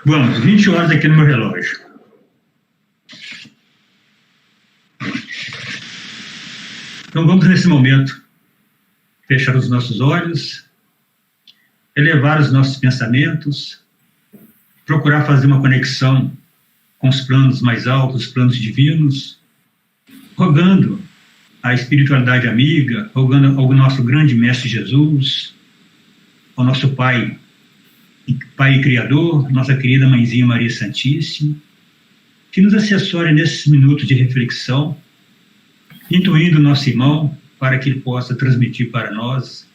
Vamos, 20 horas aqui no meu relógio. Então vamos nesse momento fechar os nossos olhos, elevar os nossos pensamentos, procurar fazer uma conexão com os planos mais altos, os planos divinos, rogando a espiritualidade amiga, rogando ao nosso grande Mestre Jesus, ao nosso Pai e Criador, nossa querida Mãezinha Maria Santíssima, que nos assessore nesses minutos de reflexão, intuindo o nosso irmão para que ele possa transmitir para nós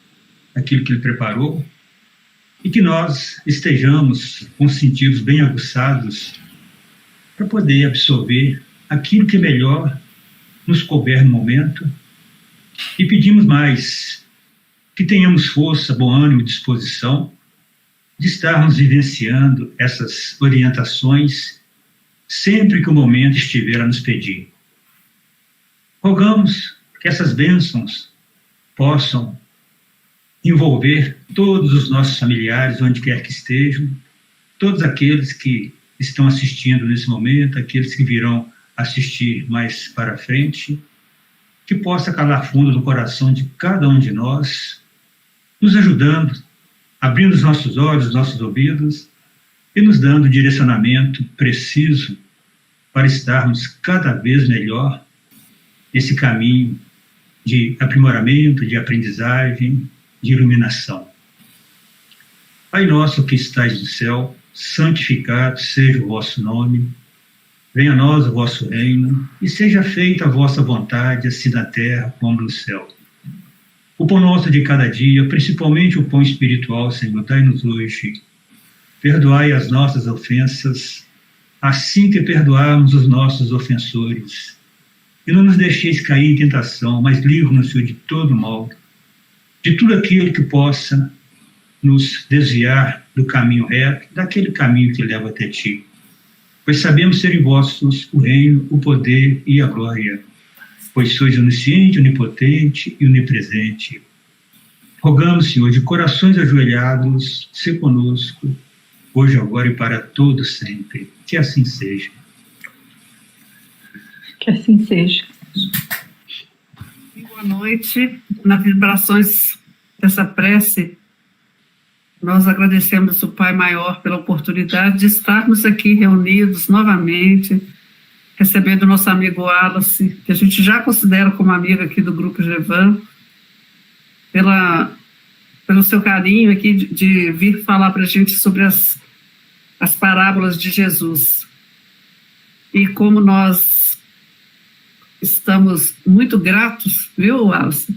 aquilo que ele preparou e que nós estejamos com os sentidos bem aguçados para poder absorver aquilo que é melhor nos couber no momento e pedimos mais, que tenhamos força, bom ânimo e disposição de estarmos vivenciando essas orientações sempre que o momento estiver a nos pedir. Rogamos que essas bênçãos possam envolver todos os nossos familiares, onde quer que estejam, todos aqueles que estão assistindo nesse momento, aqueles que virão assistir mais para frente, que possa calar fundo no coração de cada um de nós, nos ajudando, abrindo os nossos olhos, os nossos ouvidos e nos dando direcionamento preciso para estarmos cada vez melhor nesse caminho de aprimoramento, de aprendizagem, de iluminação. Pai nosso que estais no céu, santificado seja o vosso nome, venha a nós o vosso reino, e seja feita a vossa vontade, assim na terra como no céu. O pão nosso de cada dia, principalmente o pão espiritual, Senhor, dai-nos hoje. Perdoai as nossas ofensas, assim que perdoarmos os nossos ofensores. E não nos deixeis cair em tentação, mas livra-nos, Senhor, de todo mal, de tudo aquilo que possa nos desviar do caminho reto, daquele caminho que leva até Ti. Pois sabemos ser vossos o reino, o poder e a glória, pois sois onisciente, onipotente e onipresente. Rogamos, Senhor, de corações ajoelhados, se conosco, hoje, agora e para todo sempre. Que assim seja. Que assim seja. Boa noite. Nas vibrações dessa prece, nós agradecemos o Pai Maior pela oportunidade de estarmos aqui reunidos novamente, recebendo o nosso amigo Wallace, que a gente já considera como amigo aqui do Grupo Jevan, pelo seu carinho aqui de vir falar para a gente sobre as parábolas de Jesus. E como nós estamos muito gratos, viu, Wallace?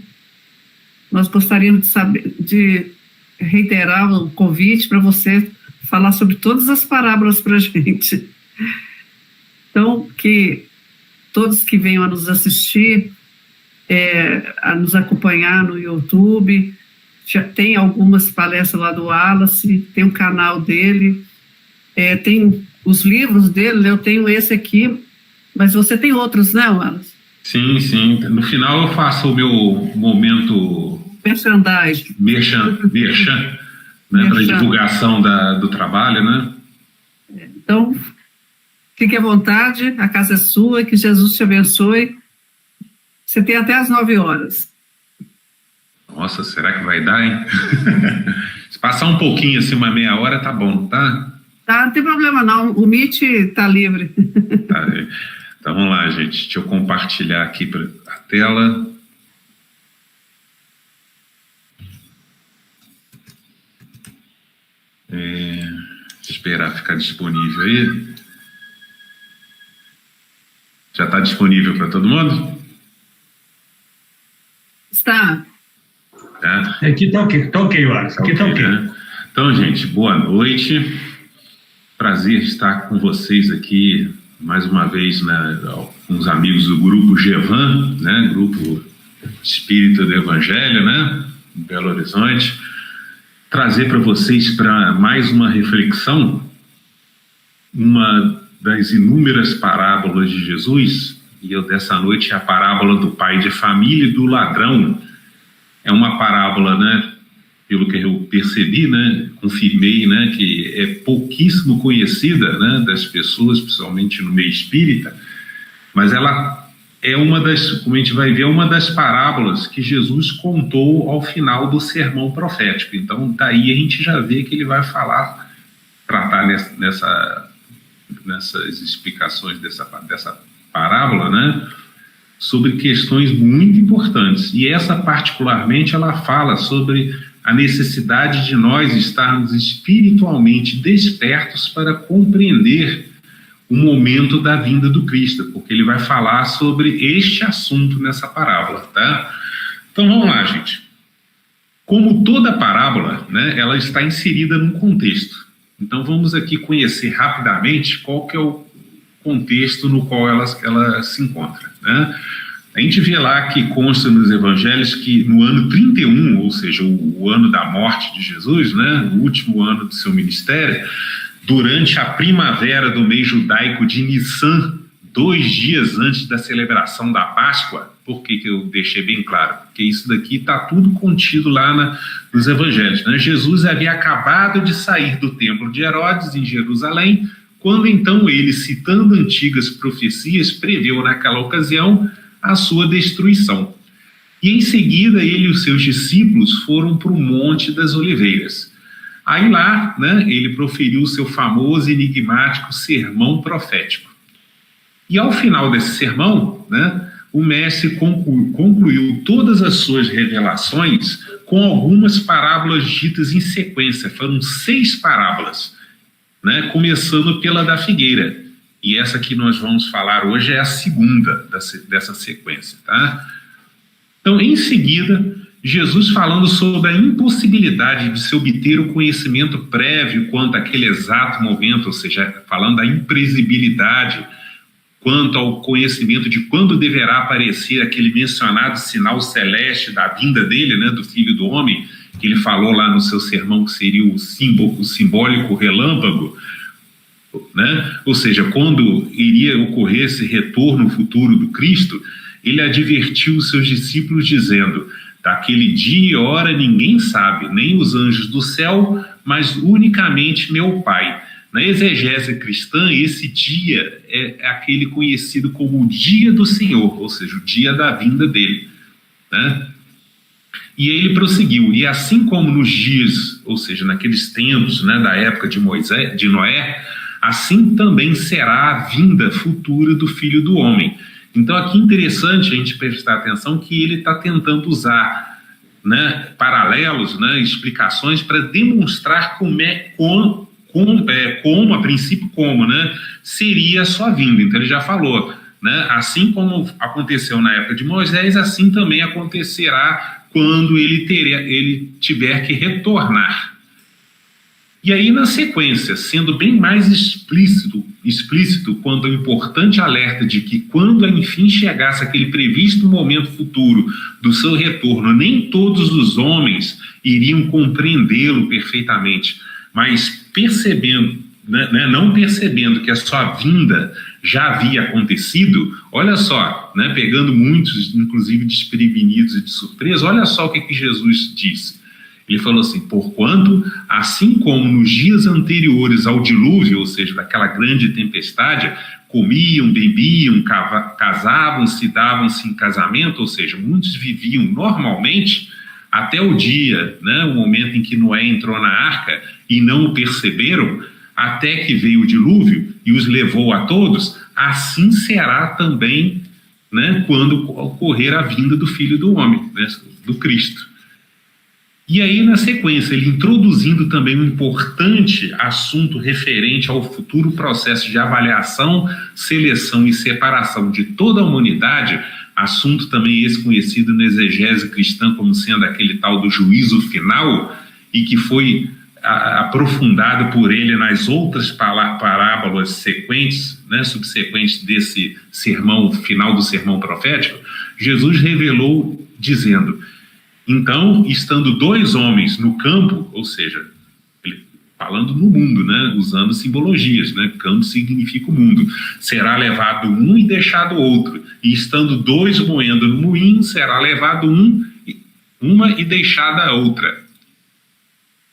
Nós gostaríamos de reiterar o convite para você falar sobre todas as parábolas para a gente. Então, que todos que venham a nos assistir, a nos acompanhar no YouTube, já tem algumas palestras lá do Wallace, tem um canal dele, tem os livros dele, eu tenho esse aqui, mas você tem outros, né, Wallace? Sim, sim. No final eu faço o meu momento merchandising, né, para divulgação do trabalho, né? Então, fique à vontade, a casa é sua, que Jesus te abençoe. Você tem até às 9 horas. Nossa, será que vai dar, hein? Se passar um pouquinho, assim, uma meia hora, tá bom, tá? Tá, não tem problema não, o Meet tá livre. Tá, então vamos lá, gente. Deixa eu compartilhar aqui a tela. Esperar ficar disponível aí. Já está disponível para todo mundo? Está. Tá? Aqui tá ok, Wallace. Aqui tá ok. Né? Então, gente, boa noite. Prazer estar com vocês aqui mais uma vez, né, com os amigos do Grupo Jevan, né, Grupo Espírita do Evangelho, né, em Belo Horizonte. Trazer para vocês, para mais uma reflexão, uma das inúmeras parábolas de Jesus, e eu dessa noite é a parábola do pai de família e do ladrão. É uma parábola, né, pelo que eu percebi, né, confirmei, né, que é pouquíssimo conhecida, né, das pessoas, principalmente no meio espírita, mas ela é uma das, como a gente vai ver, uma das parábolas que Jesus contou ao final do sermão profético. Então, daí a gente já vê que ele vai tratar nessas explicações dessa parábola, né, sobre questões muito importantes. E essa, particularmente, ela fala sobre a necessidade de nós estarmos espiritualmente despertos para compreender o momento da vinda do Cristo, porque ele vai falar sobre este assunto nessa parábola, tá? Então vamos lá, gente. Como toda parábola, né, ela está inserida num contexto. Então vamos aqui conhecer rapidamente qual que é o contexto no qual ela se encontra, né? A gente vê lá que consta nos evangelhos que no ano 31, ou seja, o ano da morte de Jesus, né, o último ano do seu ministério, durante a primavera do mês judaico de Nissan, 2 dias antes da celebração da Páscoa. Por que eu deixei bem claro? Porque isso daqui está tudo contido lá nos evangelhos, né? Jesus havia acabado de sair do templo de Herodes, em Jerusalém, quando então ele, citando antigas profecias, preveu naquela ocasião a sua destruição. E em seguida ele e os seus discípulos foram para o Monte das Oliveiras. Aí lá, né, ele proferiu o seu famoso e enigmático sermão profético. E ao final desse sermão, né, o mestre concluiu todas as suas revelações com algumas parábolas ditas em sequência. Foram 6 parábolas, né, começando pela da figueira. E essa que nós vamos falar hoje é a segunda dessa sequência, tá? Então, em seguida, Jesus falando sobre a impossibilidade de se obter o conhecimento prévio quanto àquele exato momento, ou seja, falando da imprevisibilidade quanto ao conhecimento de quando deverá aparecer aquele mencionado sinal celeste da vinda dele, né, do Filho do Homem, que ele falou lá no seu sermão que seria o simbólico relâmpago, né? Ou seja, quando iria ocorrer esse retorno futuro do Cristo, ele advertiu os seus discípulos dizendo: daquele dia e hora ninguém sabe, nem os anjos do céu, mas unicamente meu Pai. Na exegese cristã, esse dia é aquele conhecido como o dia do Senhor, ou seja, o dia da vinda dele, né? E ele prosseguiu: e assim como nos dias, ou seja, naqueles tempos, né, da época de Noé, assim também será a vinda futura do Filho do Homem. Então aqui é interessante a gente prestar atenção que ele está tentando usar, né, paralelos, né, explicações para demonstrar como, a princípio, né, seria a sua vinda. Então ele já falou, né, assim como aconteceu na época de Moisés, assim também acontecerá quando ele tiver que retornar. E aí, na sequência, sendo bem mais explícito quanto ao importante alerta de que quando enfim chegasse aquele previsto momento futuro do seu retorno, nem todos os homens iriam compreendê-lo perfeitamente, mas percebendo, né, não percebendo que a sua vinda já havia acontecido, olha só, né, pegando muitos, inclusive desprevenidos e de surpresa, olha só o que Jesus disse. Ele falou assim: porquanto, assim como nos dias anteriores ao dilúvio, ou seja, daquela grande tempestade, comiam, bebiam, casavam-se, davam-se em casamento, ou seja, muitos viviam normalmente até o dia, né, o momento em que Noé entrou na arca e não o perceberam, até que veio o dilúvio e os levou a todos, assim será também, né, quando ocorrer a vinda do Filho do Homem, né, do Cristo. E aí, na sequência, ele introduzindo também um importante assunto referente ao futuro processo de avaliação, seleção e separação de toda a humanidade, assunto também esse conhecido na exegese cristã como sendo aquele tal do juízo final, e que foi aprofundado por ele nas outras parábolas sequentes, né, subsequentes desse sermão, final do sermão profético. Jesus revelou dizendo: então, estando 2 homens no campo, ou seja, ele falando no mundo, né, usando simbologias, né, campo significa o mundo, será levado um e deixado outro, e estando 2 moendo no moinho, será levado uma e deixada a outra.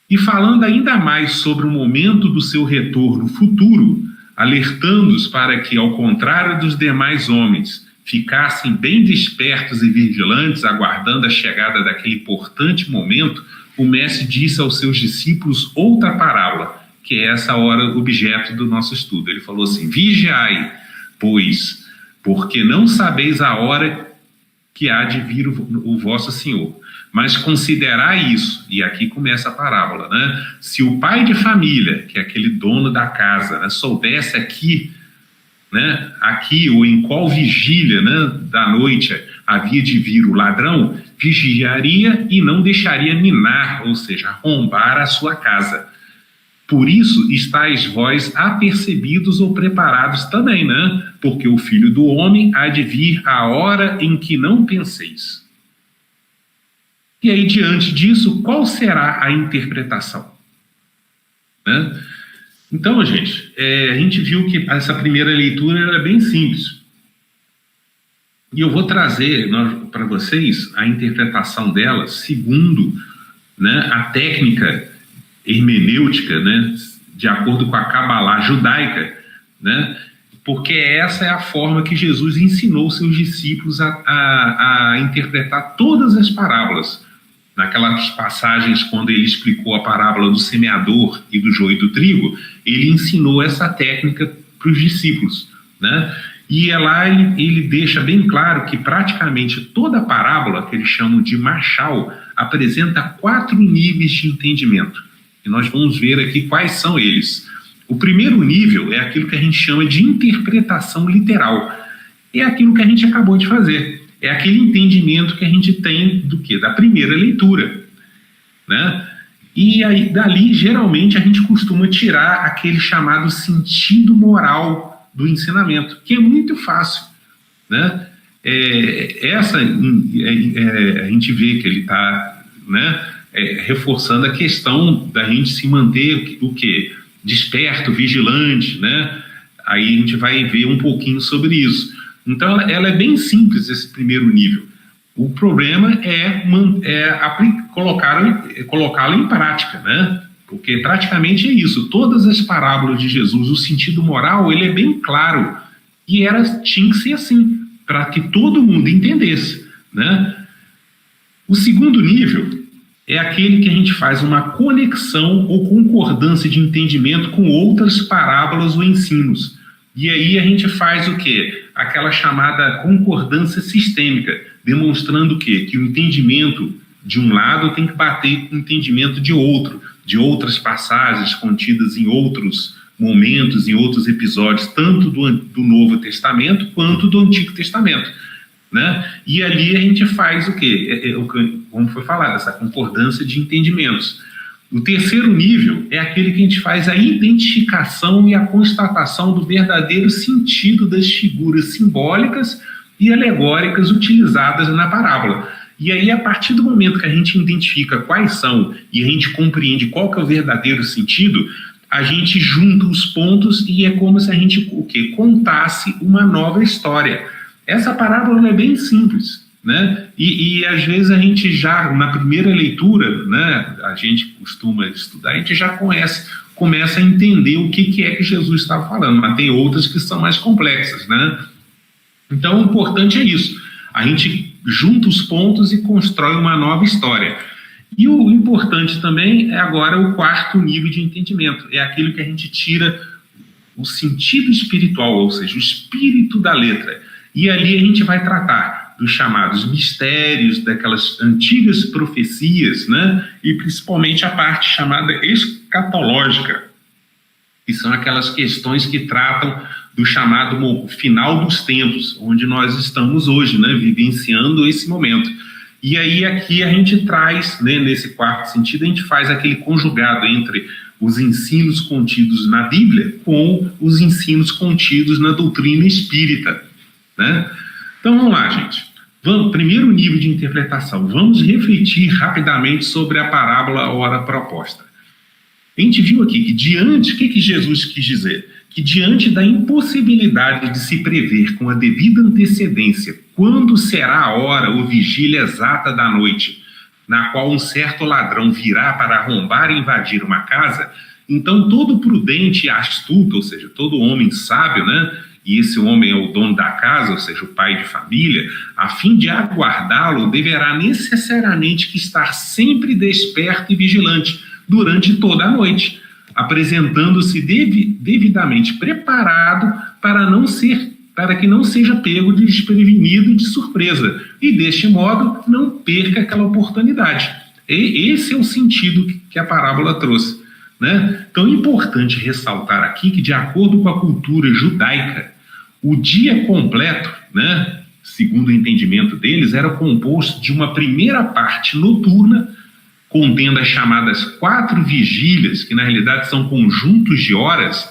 E falando ainda mais sobre o momento do seu retorno futuro, alertando-os para que, ao contrário dos demais homens, ficassem bem despertos e vigilantes, aguardando a chegada daquele importante momento, o mestre disse aos seus discípulos outra parábola, que é essa hora objeto do nosso estudo. Ele falou assim: vigiai, pois, porque não sabeis a hora que há de vir o vosso Senhor. Mas considerai isso, e aqui começa a parábola, né? Se o pai de família, que é aquele dono da casa, né, soubesse aqui, né, aqui ou em qual vigília, né, da noite havia de vir o ladrão, vigiaria e não deixaria minar, ou seja, arrombar a sua casa. Por isso estáis vós apercebidos ou preparados também, né? Porque o Filho do Homem há de vir a hora em que não penseis. E aí, diante disso, qual será a interpretação? Né? Então, gente, a gente viu que essa primeira leitura era bem simples. E eu vou trazer para vocês a interpretação dela segundo, né, a técnica hermenêutica, né, de acordo com a Cabalá judaica, né, porque essa é a forma que Jesus ensinou seus discípulos a interpretar todas as parábolas. Naquelas passagens, quando ele explicou a parábola do semeador e do joio e do trigo, ele ensinou essa técnica para os discípulos, né? E lá ele deixa bem claro que praticamente toda a parábola, que eles chamam de machal, apresenta 4 níveis de entendimento. E nós vamos ver aqui quais são eles. O primeiro nível é aquilo que a gente chama de interpretação literal. É aquilo que a gente acabou de fazer. É aquele entendimento que a gente tem do quê? Da primeira leitura, né? E aí, dali, geralmente, a gente costuma tirar aquele chamado sentido moral do ensinamento, que é muito fácil, né? A gente vê que ele está, né, reforçando a questão da gente se manter o quê? Desperto, vigilante, né? Aí a gente vai ver um pouquinho sobre isso. Então, ela é bem simples, esse primeiro nível. O problema é colocá-la em prática, né? Porque praticamente é isso. Todas as parábolas de Jesus, o sentido moral, ele é bem claro. E tinha que ser assim, para que todo mundo entendesse, né? O segundo nível é aquele que a gente faz uma conexão ou concordância de entendimento com outras parábolas ou ensinos. E aí a gente faz o quê? Aquela chamada concordância sistêmica, demonstrando o quê? Que o entendimento de um lado tem que bater com o entendimento de outro, de outras passagens contidas em outros momentos, em outros episódios, tanto do Novo Testamento quanto do Antigo Testamento, né? E ali a gente faz o quê? Como foi falado, essa concordância de entendimentos. O terceiro nível é aquele que a gente faz a identificação e a constatação do verdadeiro sentido das figuras simbólicas e alegóricas utilizadas na parábola. E aí, a partir do momento que a gente identifica quais são e a gente compreende qual que é o verdadeiro sentido, a gente junta os pontos e é como se a gente contasse uma nova história. Essa parábola é bem simples, né? E às vezes a gente já, na primeira leitura, né, a gente costuma estudar, a gente já começa a entender o que é que Jesus estava falando, mas tem outras que são mais complexas, né? Então, o importante é isso. A gente junta os pontos e constrói uma nova história. E o importante também é agora o quarto nível de entendimento. É aquilo que a gente tira o sentido espiritual, ou seja, o espírito da letra. E ali a gente vai tratar dos chamados mistérios, daquelas antigas profecias, né? E principalmente a parte chamada escatológica, que são aquelas questões que tratam do chamado final dos tempos, onde nós estamos hoje, né? Vivenciando esse momento. E aí aqui a gente traz, né, nesse quarto sentido, a gente faz aquele conjugado entre os ensinos contidos na Bíblia com os ensinos contidos na doutrina espírita, né? Então vamos lá, gente. Primeiro nível de interpretação. Vamos refletir rapidamente sobre a parábola A Hora Proposta. A gente viu aqui que o que Jesus quis dizer? Que diante da impossibilidade de se prever com a devida antecedência quando será a hora ou vigília exata da noite, na qual um certo ladrão virá para arrombar e invadir uma casa, então todo prudente e astuto, ou seja, todo homem sábio, né? E esse homem é o dono da casa, ou seja, o pai de família, a fim de aguardá-lo, deverá necessariamente que estar sempre desperto e vigilante durante toda a noite, apresentando-se devidamente preparado para que não seja pego de desprevenido e de surpresa, e deste modo não perca aquela oportunidade. E esse é o sentido que a parábola trouxe, né? Então é importante ressaltar aqui que, de acordo com a cultura judaica, o dia completo, né, segundo o entendimento deles, era composto de uma primeira parte noturna, contendo as chamadas 4 vigílias, que na realidade são conjuntos de horas,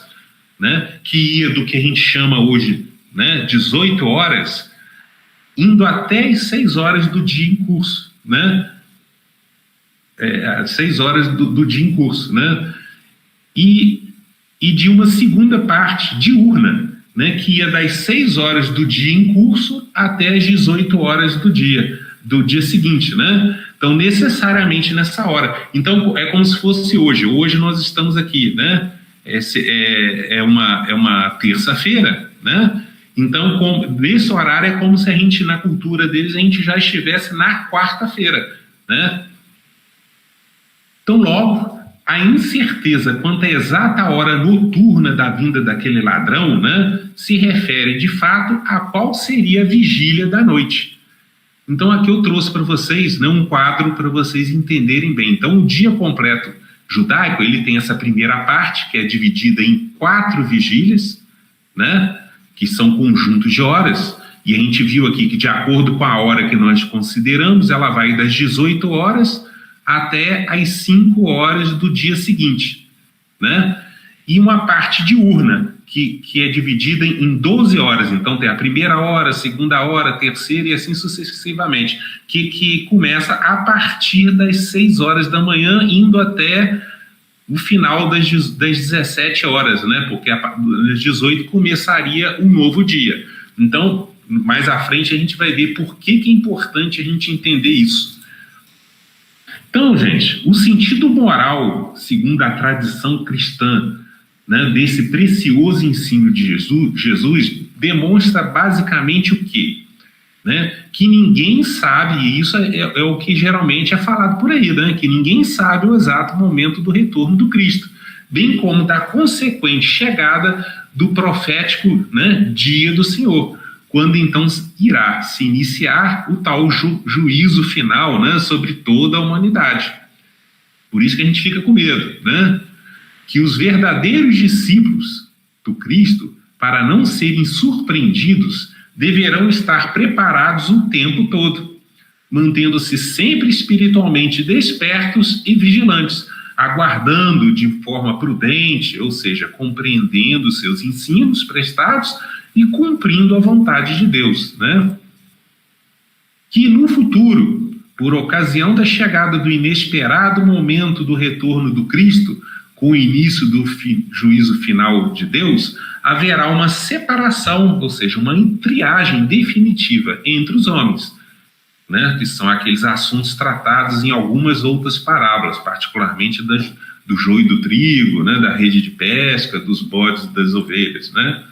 né, que ia do que a gente chama hoje, né, 18 horas, indo até as 6 horas do dia em curso, né? 6 horas do dia em curso, né? E de uma segunda parte diurna, né, que ia das 6 horas do dia em curso até as 18 horas do dia seguinte, né? Então, necessariamente nessa hora. Então, é como se fosse hoje. Hoje nós estamos aqui, né? É uma terça-feira, né? Então, nesse horário é como se a gente, na cultura deles, a gente já estivesse na quarta-feira, né? Então, logo, a incerteza quanto à exata hora noturna da vinda daquele ladrão, né, se refere, de fato, a qual seria a vigília da noite. Então, aqui eu trouxe para vocês, né, um quadro para vocês entenderem bem. Então, o dia completo judaico, ele tem essa primeira parte, que é dividida em 4 vigílias, né, que são conjuntos de horas, e a gente viu aqui que, de acordo com a hora que nós consideramos, ela vai das 18 horas até as 5 horas do dia seguinte, né? E uma parte diurna, que é dividida em 12 horas. Então tem a primeira hora, a segunda hora, a terceira e assim sucessivamente, que começa a partir das 6 horas da manhã, indo até o final das 17 horas, né? Porque às 18 começaria um novo dia. Então, mais à frente a gente vai ver por que é importante a gente entender isso. Então, gente, o sentido moral, segundo a tradição cristã, né, desse precioso ensino de Jesus demonstra basicamente o quê? Né? Que ninguém sabe, e isso é o que geralmente é falado por aí, né? Que ninguém sabe o exato momento do retorno do Cristo, bem como da consequente chegada do profético, né, dia do Senhor, quando então irá se iniciar o tal juízo final, né, sobre toda a humanidade. Por isso que a gente fica com medo, né? Que os verdadeiros discípulos do Cristo, para não serem surpreendidos, deverão estar preparados o tempo todo, mantendo-se sempre espiritualmente despertos e vigilantes, aguardando de forma prudente, ou seja, compreendendo seus ensinos prestados e cumprindo a vontade de Deus, né? Que no futuro, por ocasião da chegada do inesperado momento do retorno do Cristo, com o início do juízo final de Deus, haverá uma separação, ou seja, uma triagem definitiva entre os homens, né? Que são aqueles assuntos tratados em algumas outras parábolas, particularmente do joio e do trigo, né? Da rede de pesca, dos bodes e das ovelhas, né?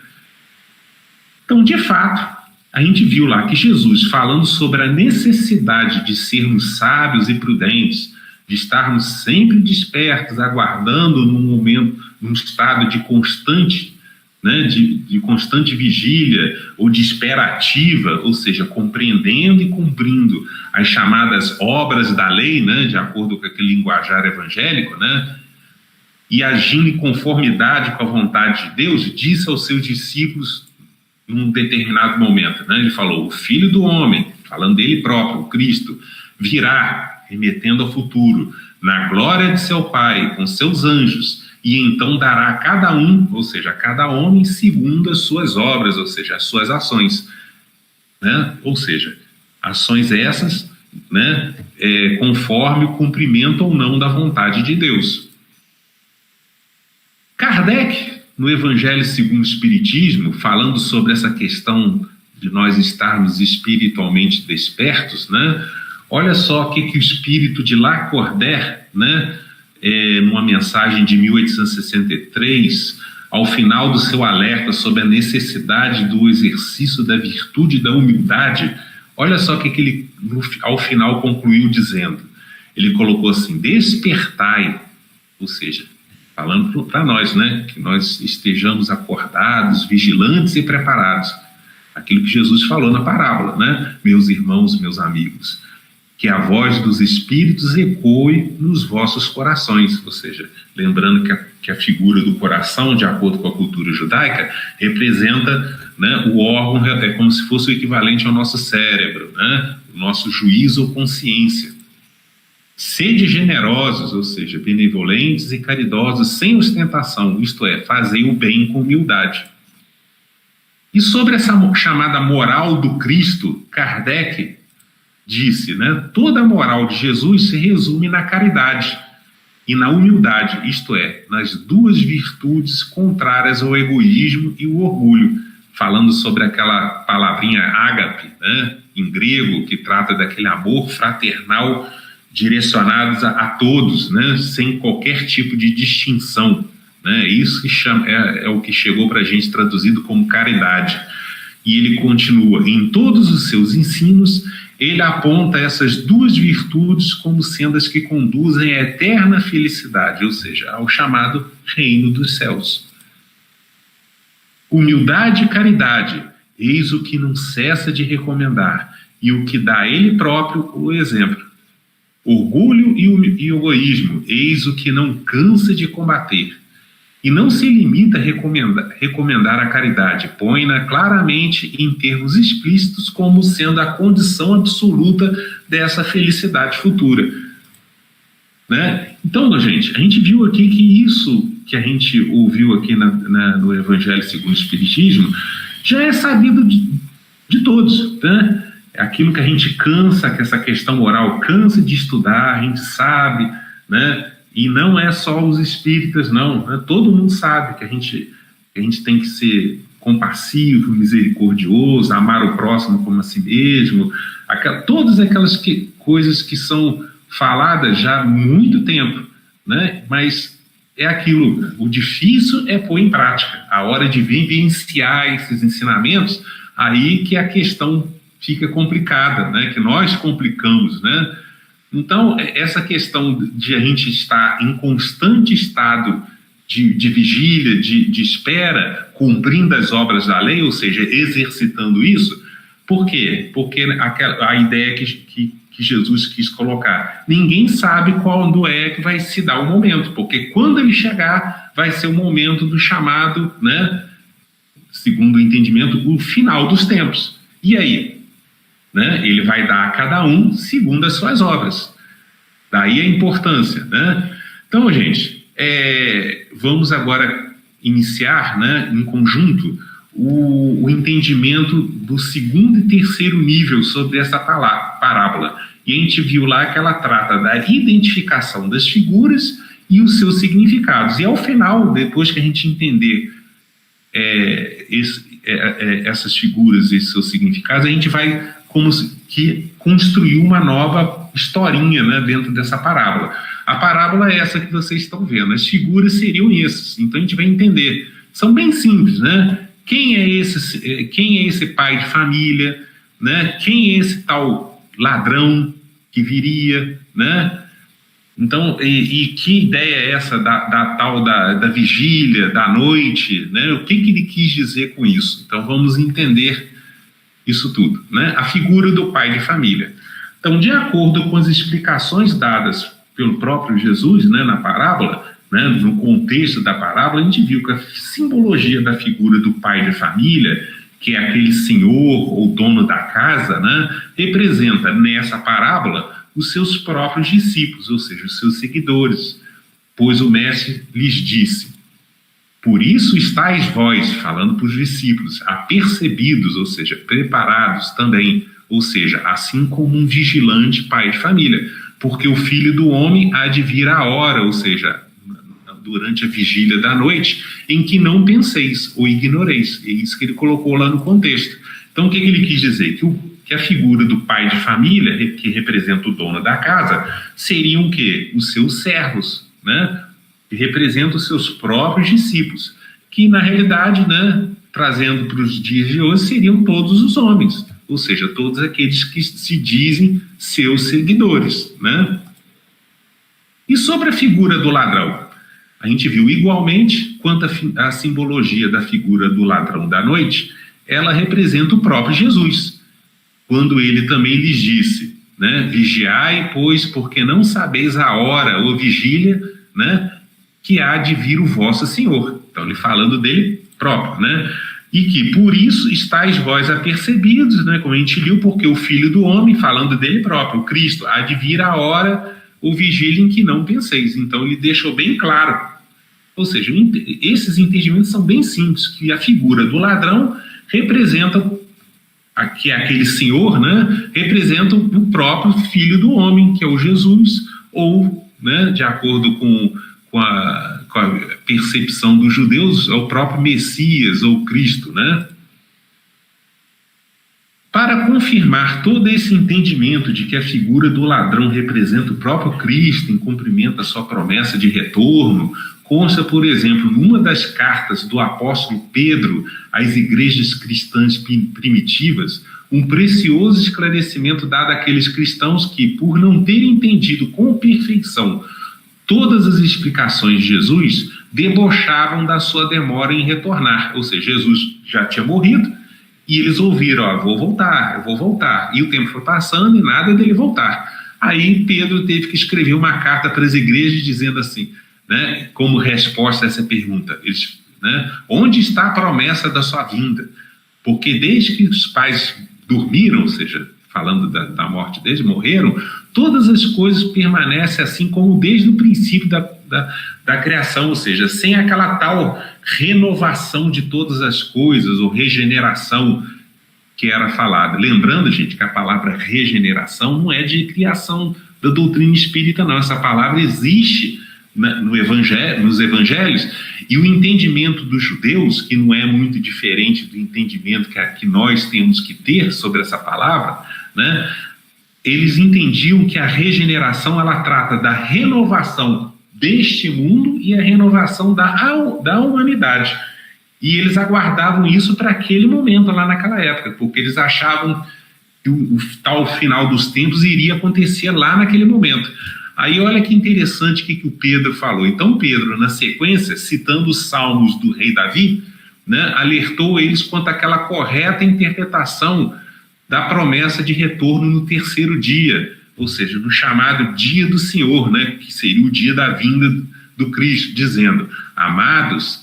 Então, de fato, a gente viu lá que Jesus, falando sobre a necessidade de sermos sábios e prudentes, de estarmos sempre despertos, aguardando num estado de constante, né, de constante vigília ou de espera ativa, ou seja, compreendendo e cumprindo as chamadas obras da lei, né, de acordo com aquele linguajar evangélico, né, e agindo em conformidade com a vontade de Deus, disse aos seus discípulos num determinado momento, né, ele falou: o Filho do Homem, falando dele próprio, o Cristo, virá, remetendo ao futuro, na glória de seu Pai, com seus anjos, e então dará a cada um, ou seja, a cada homem, segundo as suas obras, ou seja, as suas ações, né? Ou seja, ações essas, né, conforme o cumprimento ou não da vontade de Deus. Kardec, no Evangelho segundo o Espiritismo, falando sobre essa questão de nós estarmos espiritualmente despertos, né, Olha só o que o espírito de Lacordaire, né, numa mensagem de 1863, ao final do seu alerta sobre a necessidade do exercício da virtude e da humildade, olha só o que ele, ao final, concluiu dizendo. Ele colocou assim: despertai, ou seja, falando para nós, né, que nós estejamos acordados, vigilantes e preparados. Aquilo que Jesus falou na parábola, né? Meus irmãos, meus amigos, que a voz dos espíritos ecoe nos vossos corações. Ou seja, lembrando que a figura do coração, de acordo com a cultura judaica, representa, né, o órgão, é como se fosse o equivalente ao nosso cérebro, né? O nosso juízo ou consciência. Sede generosos, ou seja, benevolentes e caridosos, sem ostentação, isto é, fazei o bem com humildade. E sobre essa chamada moral do Cristo, Kardec disse, né, toda a moral de Jesus se resume na caridade e na humildade, isto é, nas duas virtudes contrárias ao egoísmo e o orgulho, falando sobre aquela palavrinha ágape, né, em grego, que trata daquele amor fraternal direcionados a todos, né, sem qualquer tipo de distinção, né, isso que é o que chegou para a gente traduzido como caridade. E ele continua: em todos os seus ensinos, ele aponta essas duas virtudes como sendo as que conduzem à eterna felicidade, ou seja, ao chamado reino dos céus. Humildade e caridade, eis o que não cessa de recomendar, e o que dá a ele próprio o exemplo. Orgulho e egoísmo, eis o que não cansa de combater. E não se limita a recomendar a caridade, põe-na claramente em termos explícitos como sendo a condição absoluta dessa felicidade futura. Né? Então, gente, a gente viu aqui que isso que a gente ouviu aqui no Evangelho segundo o Espiritismo já é sabido de todos, né? É aquilo que a gente cansa, que essa questão moral cansa de estudar, a gente sabe, né? E não é só os espíritas, não, né? Todo mundo sabe que a gente tem que ser compassivo, misericordioso, amar o próximo como a si mesmo, todas aquelas coisas que são faladas já há muito tempo, né? Mas é aquilo, o difícil é pôr em prática. A hora de vivenciar esses ensinamentos, aí que a questão fica complicada, né? Que nós complicamos, né? Então, essa questão de a gente estar em constante estado de vigília, de espera, cumprindo as obras da lei, ou seja, exercitando isso, por quê? Porque a ideia que Jesus quis colocar, ninguém sabe quando é que vai se dar o momento, porque quando ele chegar, vai ser o momento do chamado, né, segundo o entendimento, o final dos tempos. E aí? Né? Ele vai dar a cada um segundo as suas obras. Daí a importância, né? Então, gente, vamos agora iniciar, né, em conjunto o entendimento do segundo e terceiro nível sobre essa parábola. E a gente viu lá que ela trata da identificação das figuras e os seus significados. E ao final, depois que a gente entender essas figuras e seus significados, a gente vai como que construir uma nova historinha, né, dentro dessa parábola. A parábola é essa que vocês estão vendo, as figuras seriam essas. Então a gente vai entender. São bem simples, né? Quem é esse pai de família, né? Quem é esse tal ladrão que viria, né? Então, e que ideia é essa da vigília, da noite, né? O que ele quis dizer com isso? Então vamos entender isso tudo, né? A figura do pai de família. Então, de acordo com as explicações dadas pelo próprio Jesus, né, na parábola, né, no contexto da parábola, a gente viu que a simbologia da figura do pai de família, que é aquele senhor ou dono da casa, né, representa nessa parábola os seus próprios discípulos, ou seja, os seus seguidores, pois o mestre lhes disse: por isso estáis vós, falando para os discípulos, apercebidos, ou seja, preparados também, ou seja, assim como um vigilante pai de família, porque o Filho do Homem há de vir a hora, ou seja, durante a vigília da noite, em que não penseis ou ignoreis. É isso que ele colocou lá no contexto. Então, o que ele quis dizer? Que que a figura do pai de família, que representa o dono da casa, seriam o quê? Os seus servos, né? Que representam os seus próprios discípulos, que na realidade, né, trazendo para os dias de hoje, seriam todos os homens, ou seja, todos aqueles que se dizem seus seguidores, né? E sobre a figura do ladrão, a gente viu igualmente quanto a simbologia da figura do ladrão da noite, ela representa o próprio Jesus, quando ele também lhes disse, né, vigiai, pois, porque não sabeis a hora ou vigília, né, que há de vir o vosso Senhor. Então, ele falando dele próprio, né, e que por isso estáis vós apercebidos, né, como a gente viu, porque o Filho do Homem, falando dele próprio, o Cristo, há de vir a hora ou vigília em que não penseis. Então, ele deixou bem claro. Ou seja, esses entendimentos são bem simples, que a figura do ladrão representa, que é aquele senhor, né, representa o próprio Filho do Homem, que é o Jesus, ou, né, de acordo com a percepção dos judeus, é o próprio Messias, ou Cristo, né? Para confirmar todo esse entendimento de que a figura do ladrão representa o próprio Cristo em cumprimento da sua promessa de retorno, consta, por exemplo, numa das cartas do apóstolo Pedro às igrejas cristãs primitivas, um precioso esclarecimento dado àqueles cristãos que, por não terem entendido com perfeição todas as explicações de Jesus, debochavam da sua demora em retornar. Ou seja, Jesus já tinha morrido e eles ouviram, eu vou voltar. E o tempo foi passando e nada dele voltar. Aí Pedro teve que escrever uma carta para as igrejas dizendo assim, né, como resposta a essa pergunta, né, onde está a promessa da sua vinda? Porque desde que os pais dormiram, ou seja, falando da morte deles, morreram, todas as coisas permanecem assim como desde o princípio da criação, ou seja, sem aquela tal renovação de todas as coisas, ou regeneração que era falada. Lembrando, gente, que a palavra regeneração não é de criação da doutrina espírita, não. Essa palavra existe nos evangelhos, e o entendimento dos judeus, que não é muito diferente do entendimento que nós temos que ter sobre essa palavra, né? Eles entendiam que a regeneração ela trata da renovação deste mundo e a renovação da humanidade. E eles aguardavam isso para aquele momento, lá naquela época, porque eles achavam que o tal final dos tempos iria acontecer lá naquele momento. Aí olha que interessante o que o Pedro falou. Então Pedro, na sequência, citando os salmos do rei Davi, né, alertou eles quanto àquela correta interpretação da promessa de retorno no terceiro dia, ou seja, no chamado dia do Senhor, né, que seria o dia da vinda do Cristo, dizendo, amados,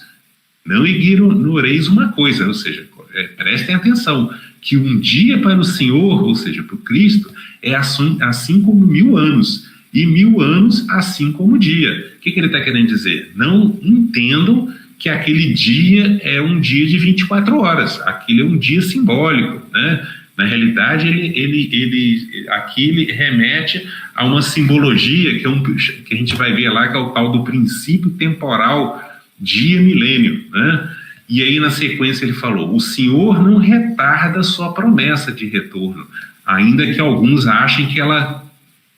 não ignoreis uma coisa, ou seja, prestem atenção, que um dia para o Senhor, ou seja, para o Cristo, é assim como 1000 anos, e 1000 anos assim como o dia. O que ele está querendo dizer? Não entendam que aquele dia é um dia de 24 horas, aquele é um dia simbólico, né? Na realidade, aqui ele remete a uma simbologia que a gente vai ver lá, que é o tal do princípio temporal dia-milênio, né? E aí, na sequência, ele falou, o Senhor não retarda sua promessa de retorno, ainda que alguns achem que ela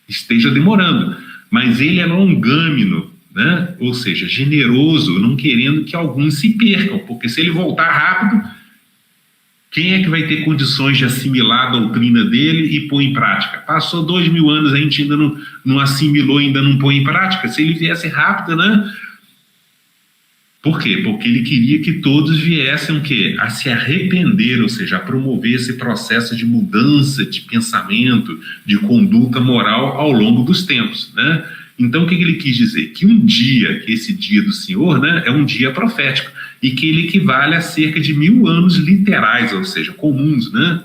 esteja demorando, mas ele é longâmino, né? Ou seja, generoso, não querendo que alguns se percam, porque se ele voltar rápido, quem é que vai ter condições de assimilar a doutrina dele e pôr em prática? Passou 2000 anos, a gente ainda não assimilou, ainda não põe em prática. Se ele viesse rápido, né? Por quê? Porque ele queria que todos viessem o quê? A se arrepender, ou seja, a promover esse processo de mudança de pensamento, de conduta moral ao longo dos tempos, né? Então, o que ele quis dizer? Que um dia, que esse dia do Senhor, né, é um dia profético, e que ele equivale a cerca de 1000 anos literais, ou seja, comuns, né?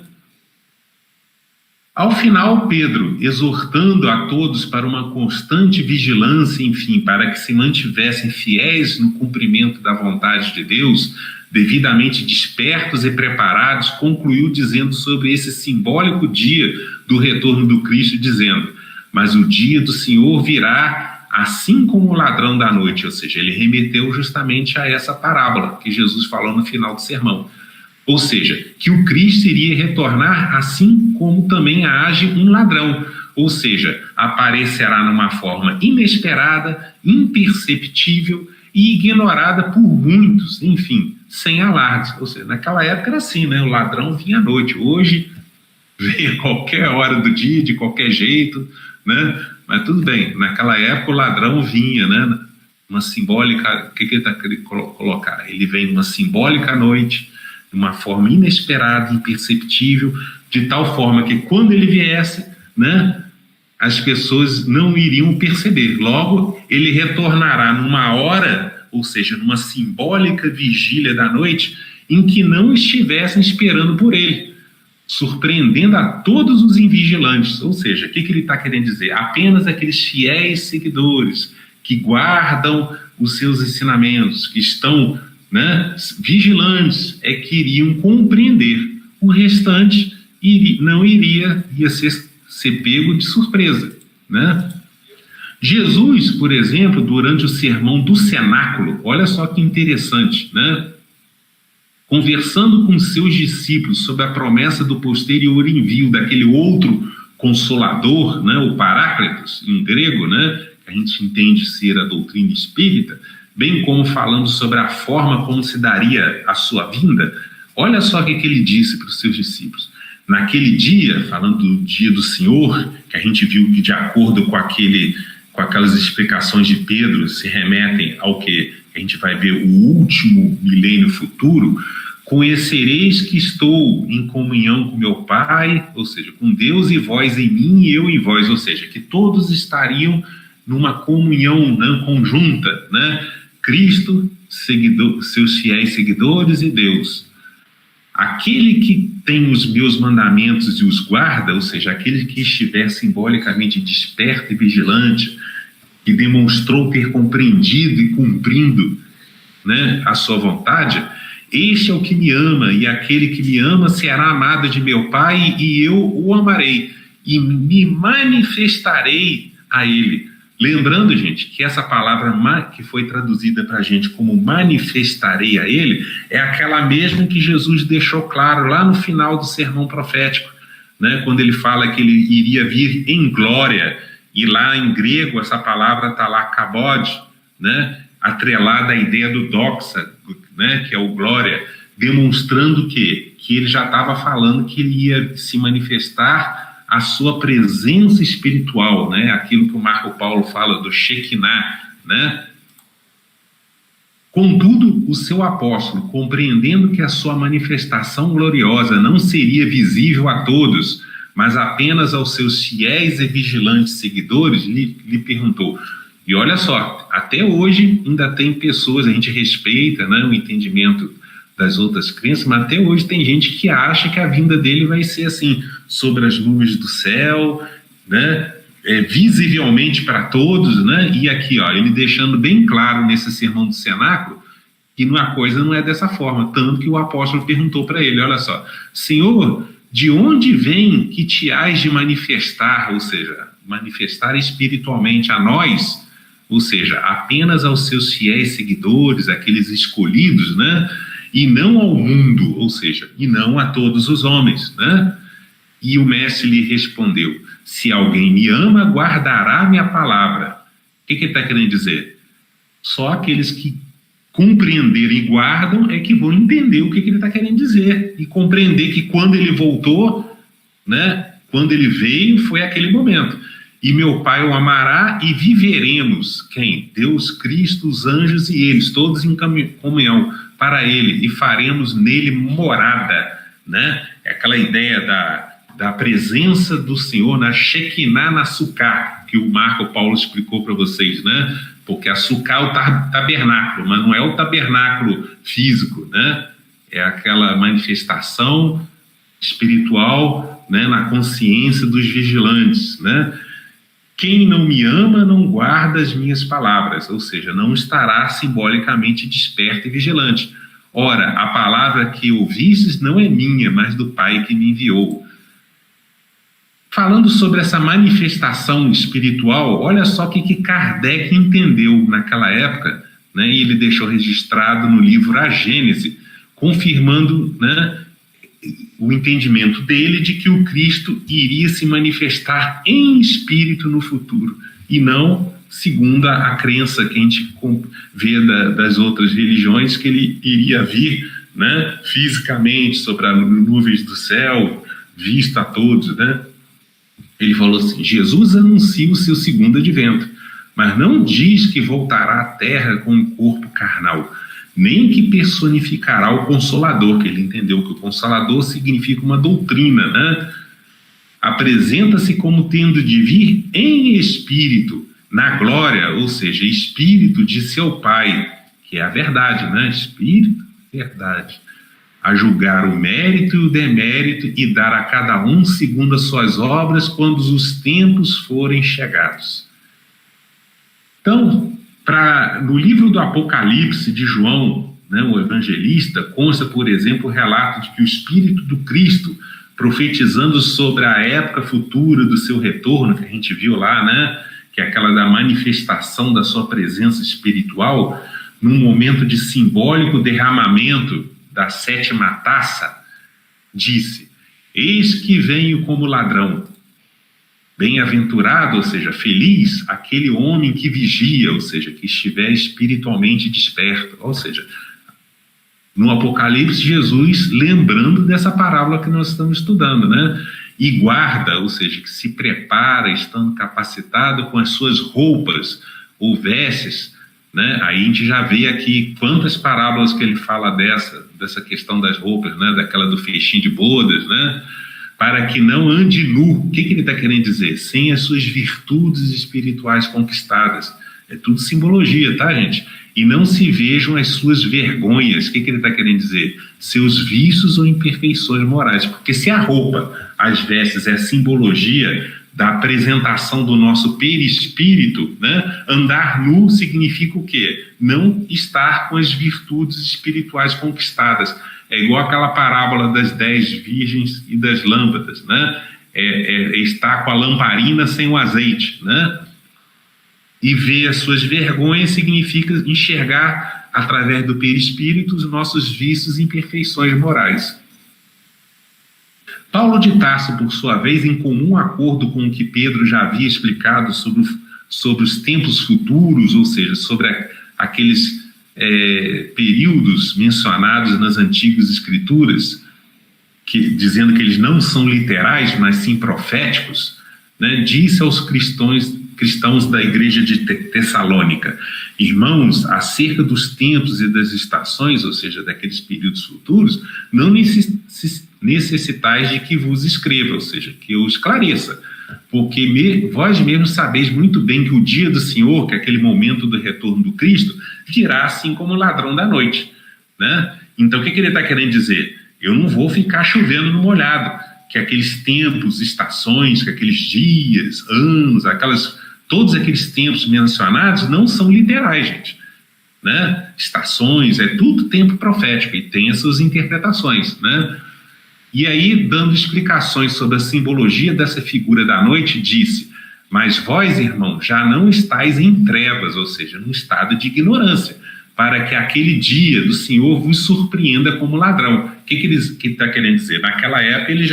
Ao final, Pedro, exortando a todos para uma constante vigilância, enfim, para que se mantivessem fiéis no cumprimento da vontade de Deus, devidamente despertos e preparados, concluiu dizendo sobre esse simbólico dia do retorno do Cristo, dizendo, mas o dia do Senhor virá assim como o ladrão da noite, ou seja, ele remeteu justamente a essa parábola que Jesus falou no final do sermão. Ou seja, que o Cristo iria retornar assim como também age um ladrão. Ou seja, aparecerá numa forma inesperada, imperceptível e ignorada por muitos, enfim, sem alardes. Ou seja, naquela época era assim, né? O ladrão vinha à noite. Hoje, vem a qualquer hora do dia, de qualquer jeito, né? Mas tudo bem, naquela época o ladrão vinha, né? Uma simbólica, o que ele está querendo colocar? Ele vem numa simbólica noite, de uma forma inesperada, imperceptível, de tal forma que quando ele viesse, né, as pessoas não iriam perceber. Logo, ele retornará numa hora, ou seja, numa simbólica vigília da noite, em que não estivessem esperando por ele, surpreendendo a todos os invigilantes. Ou seja, o que ele está querendo dizer? Apenas aqueles fiéis seguidores que guardam os seus ensinamentos, que estão, né, vigilantes, é que iriam compreender. O restante não ia ser pego de surpresa, né? Jesus, por exemplo, durante o sermão do cenáculo, olha só que interessante, né? Conversando com seus discípulos sobre a promessa do posterior envio daquele outro consolador, né, o Paráclitos, em grego, né, que a gente entende ser a doutrina espírita, bem como falando sobre a forma como se daria a sua vinda, olha só o que ele disse para os seus discípulos. Naquele dia, falando do dia do Senhor, que a gente viu que de acordo com aquelas explicações de Pedro se remetem ao que a gente vai ver o último milênio futuro, conhecereis que estou em comunhão com meu Pai, ou seja, com Deus e vós em mim e eu em vós, ou seja, que todos estariam numa comunhão, né, conjunta, né? Cristo, seus fiéis seguidores e Deus. Aquele que tem os meus mandamentos e os guarda, ou seja, aquele que estiver simbolicamente desperto e vigilante, que demonstrou ter compreendido e cumprindo, né, a sua vontade, este é o que me ama, e aquele que me ama será amado de meu Pai, e eu o amarei, e me manifestarei a ele. Lembrando, gente, que essa palavra que foi traduzida para a gente como manifestarei a ele, é aquela mesma que Jesus deixou claro lá no final do sermão profético, né, quando ele fala que ele iria vir em glória, e lá em grego essa palavra está lá, kabod, né, atrelada à ideia do doxa, né, que é o glória, demonstrando que ele já estava falando que ele ia se manifestar a sua presença espiritual, né, aquilo que o Marco Paulo fala do Shekinah, né. Contudo, o seu apóstolo, compreendendo que a sua manifestação gloriosa não seria visível a todos, mas apenas aos seus fiéis e vigilantes seguidores, lhe perguntou. E olha só, até hoje ainda tem pessoas, a gente respeita, né, o entendimento das outras crenças, mas até hoje tem gente que acha que a vinda dele vai ser assim, sobre as nuvens do céu, né, visivelmente para todos, né, e aqui, ó, ele deixando bem claro nesse sermão do cenáculo, que a coisa não é dessa forma, tanto que o apóstolo perguntou para ele, olha só, Senhor, de onde vem que te hás de manifestar, ou seja, manifestar espiritualmente a nós, ou seja, apenas aos seus fiéis seguidores, aqueles escolhidos, né, e não ao mundo, ou seja, e não a todos os homens, né? E o mestre lhe respondeu, se alguém me ama, guardará minha palavra. O que ele está querendo dizer? Só aqueles que compreenderem e guardam é que vão entender o que ele está querendo dizer, e compreender que quando ele voltou, né, quando ele veio, foi aquele momento. E meu Pai o amará e viveremos, quem? Deus, Cristo, os anjos e eles, todos em comunhão para ele, e faremos nele morada, né? É aquela ideia da presença do Senhor na Shekinah, na Sukkah, que o Marco Paulo explicou para vocês, né? Porque a Sukkah é o tabernáculo, mas não é o tabernáculo físico, né? É aquela manifestação espiritual, né, na consciência dos vigilantes, né? Quem não me ama não guarda as minhas palavras, ou seja, não estará simbolicamente desperto e vigilante. Ora, a palavra que ouvistes não é minha, mas do Pai que me enviou. Falando sobre essa manifestação espiritual, olha só o que Kardec entendeu naquela época, né, e ele deixou registrado no livro A Gênese, confirmando, né, o entendimento dele de que o Cristo iria se manifestar em espírito no futuro, e não segundo a crença que a gente vê das outras religiões, que ele iria vir, né, fisicamente sobre as nuvens do céu, visto a todos, né? Ele falou assim: Jesus anuncia o seu segundo advento, mas não diz que voltará à terra com um corpo carnal, nem que personificará o Consolador, que ele entendeu que o Consolador significa uma doutrina, né? Apresenta-se como tendo de vir em espírito, na glória, ou seja, espírito de seu Pai, que é a verdade, né? Espírito, verdade. A julgar o mérito e o demérito e dar a cada um segundo as suas obras quando os tempos forem chegados. Então, no livro do Apocalipse de João, né, o evangelista, consta, por exemplo, o relato de que o Espírito do Cristo, profetizando sobre a época futura do seu retorno, que a gente viu lá, né, que é aquela da manifestação da sua presença espiritual, num momento de simbólico derramamento da 7ª taça, disse: eis que venho como ladrão. Bem-aventurado, ou seja, feliz, aquele homem que vigia, ou seja, que estiver espiritualmente desperto. Ou seja, no Apocalipse, Jesus lembrando dessa parábola que nós estamos estudando, né? E guarda, ou seja, que se prepara, estando capacitado com as suas roupas ou vestes, né? Aí a gente já vê aqui quantas parábolas que ele fala dessa questão das roupas, né? Daquela do festim de bodas, né? Para que não ande nu. O que ele está querendo dizer? Sem as suas virtudes espirituais conquistadas. É tudo simbologia, tá, gente? E não se vejam as suas vergonhas. O que ele está querendo dizer? Seus vícios ou imperfeições morais. Porque se a roupa, as vestes, é simbologia da apresentação do nosso perispírito, né? Andar nu significa o quê? Não estar com as virtudes espirituais conquistadas. É igual aquela parábola das 10 virgens e das lâmpadas, né? Estar com a lamparina sem o azeite, né? E ver as suas vergonhas significa enxergar através do perispírito os nossos vícios e imperfeições morais. Paulo de Tarso, por sua vez, em comum acordo com o que Pedro já havia explicado sobre os tempos futuros, ou seja, sobre aqueles períodos mencionados nas antigas escrituras, dizendo que eles não são literais, mas sim proféticos, né, disse aos cristãos da igreja de Tessalônica: irmãos, acerca dos tempos e das estações, ou seja, daqueles períodos futuros, não necessitais de que vos escreva, ou seja, que eu esclareça, porque vós mesmos sabeis muito bem que o dia do Senhor, que é aquele momento do retorno do Cristo, virá assim como ladrão da noite, né? Então o que ele está querendo dizer? Eu não vou ficar chovendo no molhado, que aqueles tempos, estações, que aqueles dias, anos, todos aqueles tempos mencionados não são literais, gente, né? Estações, é tudo tempo profético e tem as suas interpretações, né? E aí, dando explicações sobre a simbologia dessa figura da noite, disse: mas vós, irmão, já não estáis em trevas, ou seja, num estado de ignorância, para que aquele dia do Senhor vos surpreenda como ladrão. O que ele está querendo dizer? Naquela época ele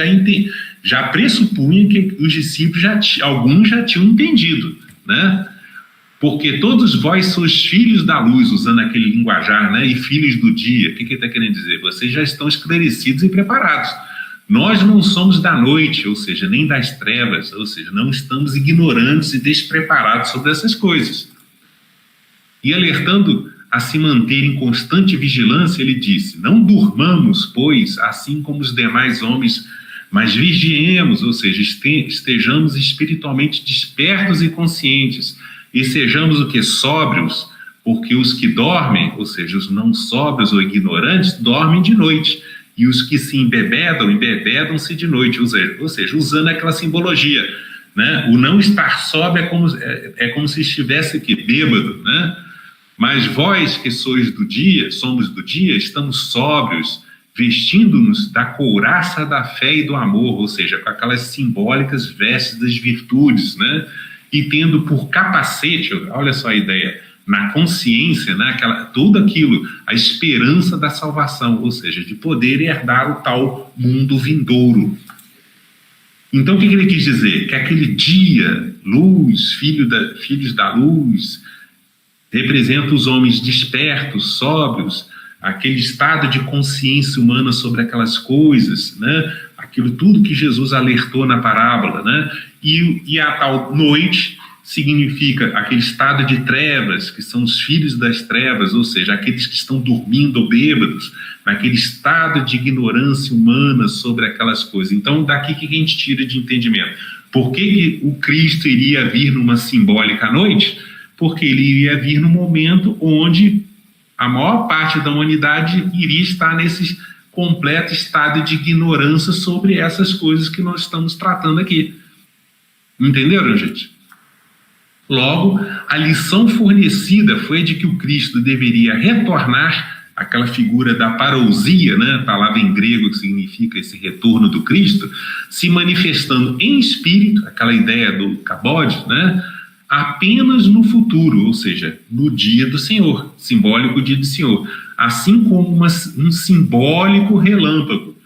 já pressupunha que os discípulos, alguns já tinham entendido, né? Porque todos vós sois filhos da luz, usando aquele linguajar, né? E filhos do dia. O que ele está querendo dizer? Vocês já estão esclarecidos e preparados. Nós não somos da noite, ou seja, nem das trevas, ou seja, não estamos ignorantes e despreparados sobre essas coisas. E alertando a se manter em constante vigilância, ele disse: não durmamos, pois, assim como os demais homens, mas vigiemos, ou seja, estejamos espiritualmente despertos e conscientes, e sejamos o que? Sóbrios, porque os que dormem, ou seja, os não sóbrios ou ignorantes, dormem de noite, e os que se embebedam-se de noite, ou seja, usando aquela simbologia, né? O não estar sóbrio é como se estivesse aqui, bêbado, né? Mas vós que sois do dia, somos do dia, estamos sóbrios, vestindo-nos da couraça da fé e do amor, ou seja, com aquelas simbólicas vestes das virtudes, né? E tendo por capacete, olha só a ideia, na consciência, né, tudo aquilo, a esperança da salvação, ou seja, de poder herdar o tal mundo vindouro. Então, o que ele quis dizer? Que aquele dia, luz, filhos da luz, representa os homens despertos, sóbrios, aquele estado de consciência humana sobre aquelas coisas, né? Aquilo tudo que Jesus alertou na parábola, né? E a tal noite significa aquele estado de trevas, que são os filhos das trevas, ou seja, aqueles que estão dormindo ou bêbados, naquele estado de ignorância humana sobre aquelas coisas. Então, daqui que a gente tira de entendimento. Por que o Cristo iria vir numa simbólica noite? Porque ele iria vir no momento onde a maior parte da humanidade iria estar nesse completo estado de ignorância sobre essas coisas que nós estamos tratando aqui. Entenderam, gente? Logo, a lição fornecida foi de que o Cristo deveria retornar, aquela figura da parousia, né, palavra em grego que significa esse retorno do Cristo, se manifestando em espírito, aquela ideia do kabod, né, apenas no futuro, ou seja, no dia do Senhor, simbólico dia do Senhor, assim como um simbólico relâmpago.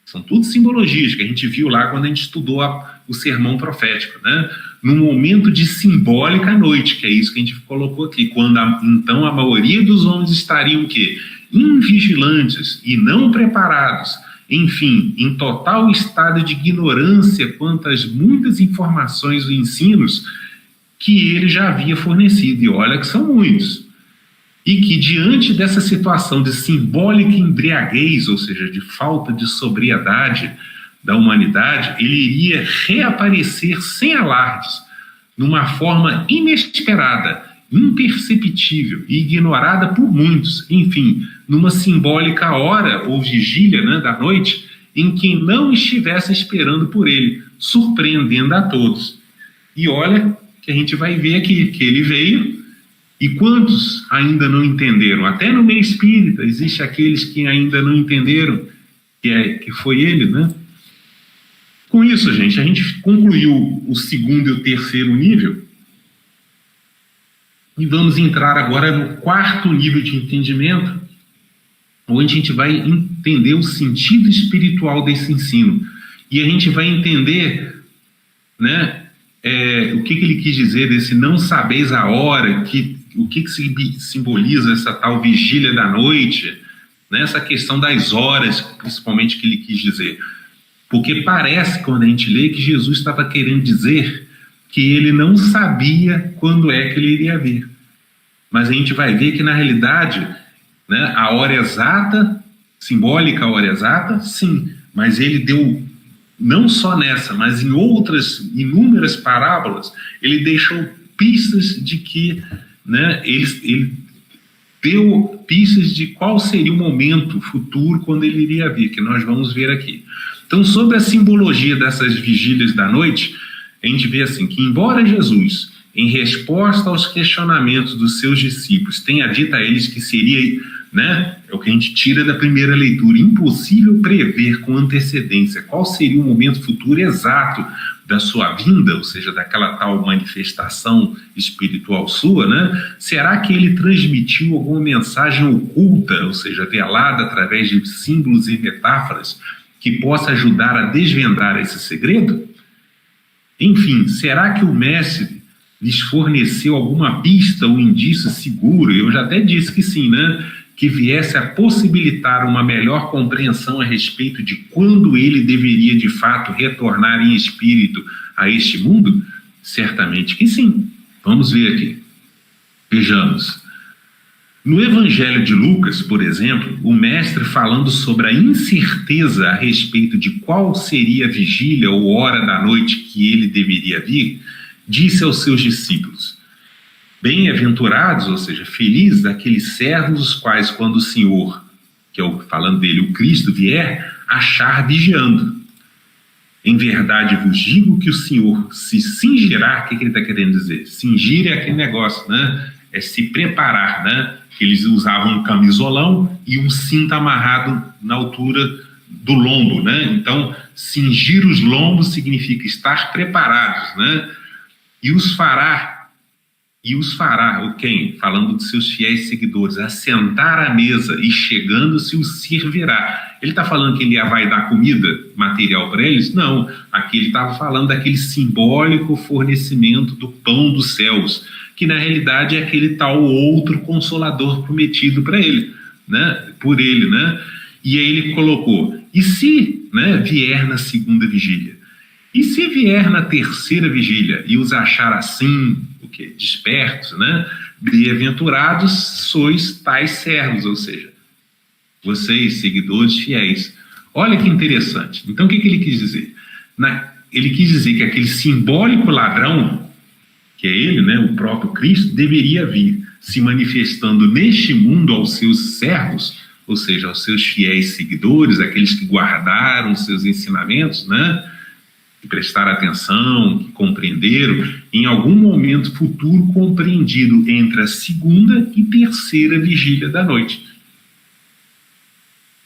São tudo simbologias que a gente viu lá quando a gente estudou o sermão profético, né? No momento de simbólica noite, que é isso que a gente colocou aqui, quando então a maioria dos homens estariam o quê? Invigilantes e não preparados, enfim, em total estado de ignorância quanto às muitas informações e ensinos que ele já havia fornecido, e olha que são muitos. E que diante dessa situação de simbólica embriaguez, ou seja, de falta de sobriedade da humanidade, ele iria reaparecer sem alardes, numa forma inesperada, imperceptível e ignorada por muitos, enfim, numa simbólica hora ou vigília, né, da noite, em que não estivesse esperando por ele, surpreendendo a todos. E olha que a gente vai ver aqui, que ele veio. E quantos ainda não entenderam? Até no meio espírita existe aqueles que ainda não entenderam que foi ele, né? Com isso, gente, a gente concluiu o segundo e o terceiro nível e vamos entrar agora no quarto nível de entendimento, onde a gente vai entender o sentido espiritual desse ensino. E a gente vai entender, né, o que ele quis dizer desse não sabeis a hora, o que simboliza essa tal vigília da noite, né? Essa questão das horas, principalmente, que ele quis dizer. Porque parece, quando a gente lê, que Jesus estava querendo dizer que ele não sabia quando é que ele iria vir. Mas a gente vai ver que, na realidade, né, a hora exata, simbólica a hora exata, sim, mas ele deu, não só nessa, mas em outras inúmeras parábolas, ele deixou pistas de que, né, ele deu pistas de qual seria o momento futuro quando ele iria vir, que nós vamos ver aqui. Então, sobre a simbologia dessas vigílias da noite, a gente vê assim, que embora Jesus, em resposta aos questionamentos dos seus discípulos, tenha dito a eles que seria, né, é o que a gente tira da primeira leitura, impossível prever com antecedência qual seria o momento futuro exato da sua vinda, ou seja, daquela tal manifestação espiritual sua, né? Será que ele transmitiu alguma mensagem oculta, ou seja, velada através de símbolos e metáforas, que possa ajudar a desvendar esse segredo? Enfim, será que o mestre lhes forneceu alguma pista ou indício seguro? Eu já até disse que sim, né? Que viesse a possibilitar uma melhor compreensão a respeito de quando ele deveria de fato retornar em espírito a este mundo? Certamente que sim. Vamos ver aqui. Vejamos. No Evangelho de Lucas, por exemplo, o mestre, falando sobre a incerteza a respeito de qual seria a vigília ou hora da noite que ele deveria vir, disse aos seus discípulos: bem-aventurados, ou seja, felizes aqueles servos os quais, quando o Senhor, que é falando dele, o Cristo, vier, achar vigiando. Em verdade vos digo que o Senhor se cingirá. O que ele está querendo dizer? Cingir é aquele negócio, né? É se preparar, né? Eles usavam um camisolão e um cinto amarrado na altura do lombo, né? Então, cingir os lombos significa estar preparados, né? E os fará e os fará, ou quem? Falando dos seus fiéis seguidores, assentar à mesa e chegando-se os servirá. Ele está falando que ele vai dar comida material para eles? Não, aqui ele estava falando daquele simbólico fornecimento do pão dos céus, que na realidade é aquele tal outro consolador prometido para ele, né? Por ele, né? E aí ele colocou, e se, né, vier na segunda vigília? E se vier na terceira vigília e os achar assim, o quê? Despertos, né? Bem-aventurados sois tais servos, ou seja, vocês, seguidores fiéis. Olha que interessante. Então, o que ele quis dizer? Ele quis dizer que aquele simbólico ladrão, que é ele, né, o próprio Cristo, deveria vir se manifestando neste mundo aos seus servos, ou seja, aos seus fiéis seguidores, aqueles que guardaram os seus ensinamentos, né? Que prestaram atenção, que compreenderam, em algum momento futuro compreendido entre a segunda e terceira vigília da noite.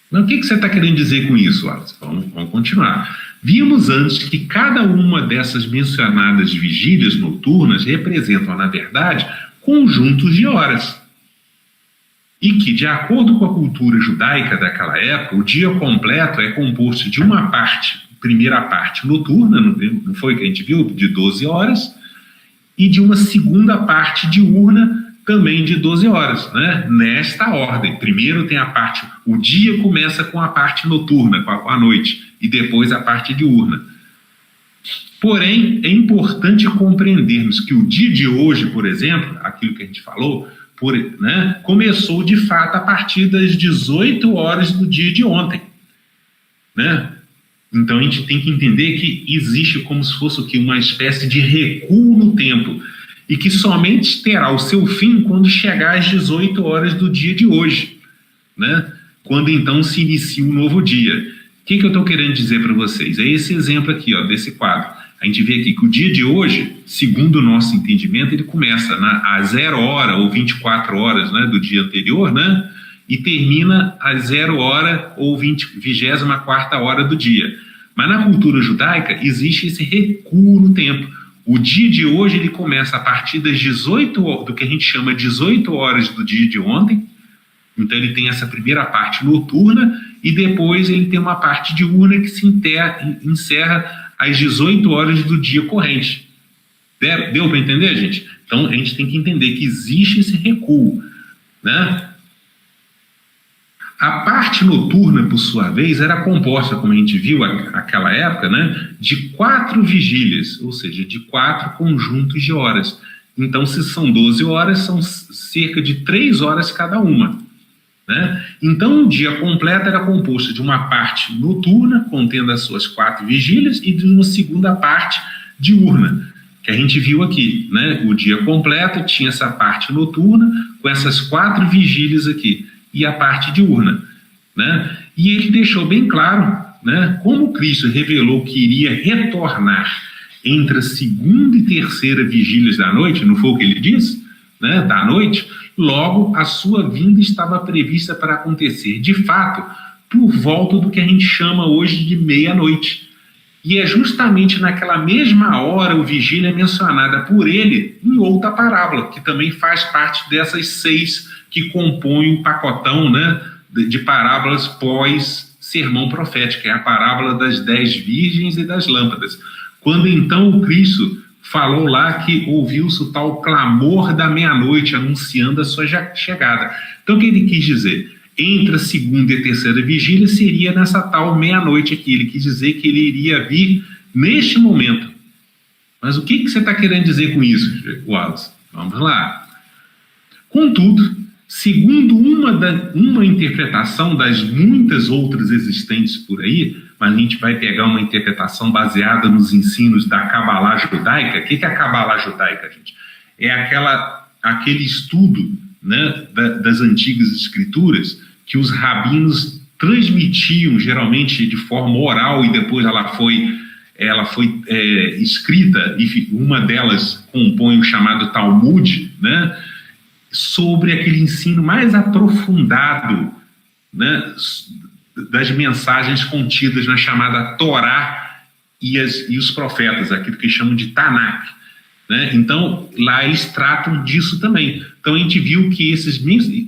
Então, o que você está querendo dizer com isso, Wallace? Vamos continuar. Vimos antes que cada uma dessas mencionadas vigílias noturnas representam, na verdade, conjuntos de horas. E que, de acordo com a cultura judaica daquela época, o dia completo é composto de uma parte, primeira parte noturna, não foi que a gente viu, de 12 horas, e de uma segunda parte diurna, também de 12 horas, né? Nesta ordem. Primeiro tem a parte, o dia começa com a parte noturna, com a noite, e depois a parte diurna. Porém, é importante compreendermos que o dia de hoje, por exemplo, aquilo que a gente falou, né, começou de fato a partir das 18 horas do dia de ontem, né? Então a gente tem que entender que existe como se fosse o quê? Uma espécie de recuo no tempo, e que somente terá o seu fim quando chegar às 18 horas do dia de hoje, né? Quando então se inicia um novo dia. O que eu estou querendo dizer para vocês? É esse exemplo aqui, ó, desse quadro. A gente vê aqui que o dia de hoje, segundo o nosso entendimento, ele começa a 0 hora ou 24 horas, né, do dia anterior, né? E termina às 0 hora ou 24ª hora do dia. Mas na cultura judaica existe esse recuo no tempo. O dia de hoje ele começa a partir das 18, do que a gente chama 18 horas do dia de ontem. Então ele tem essa primeira parte noturna e depois ele tem uma parte diurna que se encerra às 18 horas do dia corrente. Deu para entender, gente? Então a gente tem que entender que existe esse recuo, né? A parte noturna, por sua vez, era composta, como a gente viu naquela época, né, de 4 vigílias, ou seja, de 4 conjuntos de horas. Então, se são 12 horas, são cerca de 3 horas cada uma, né? Então, o dia completo era composto de uma parte noturna, contendo as suas 4 vigílias, e de uma segunda parte diurna, que a gente viu aqui, né? O dia completo tinha essa parte noturna, com essas 4 vigílias aqui, e a parte diurna, né? E ele deixou bem claro, né, como Cristo revelou que iria retornar entre a segunda e terceira vigílias da noite, não foi o que ele disse, né, da noite, logo a sua vinda estava prevista para acontecer, de fato, por volta do que a gente chama hoje de meia-noite. E é justamente naquela mesma hora, o vigília é mencionada por ele em outra parábola, que também faz parte dessas 6 que compõem o pacotão, né, de parábolas pós-sermão profético, que é a parábola das 10 virgens e das lâmpadas. Quando então o Cristo falou lá que ouviu-se o tal clamor da meia-noite anunciando a sua chegada. Então o que ele quis dizer? Entre a segunda e a terceira vigília seria nessa tal meia-noite aqui. Ele quis dizer que ele iria vir neste momento. Mas o que você está querendo dizer com isso, Wallace? Vamos lá. Contudo, segundo uma interpretação das muitas outras existentes por aí, mas a gente vai pegar uma interpretação baseada nos ensinos da Cabalá judaica. O que é a Cabalá judaica, gente? É aquele estudo, né, das antigas escrituras que os rabinos transmitiam, geralmente de forma oral, e depois ela foi escrita, e uma delas compõe o chamado Talmud, né, sobre aquele ensino mais aprofundado, né, das mensagens contidas na chamada Torá e os profetas, aquilo que chamam de Tanakh. né? Então, lá eles tratam disso também. Então, a gente viu que esses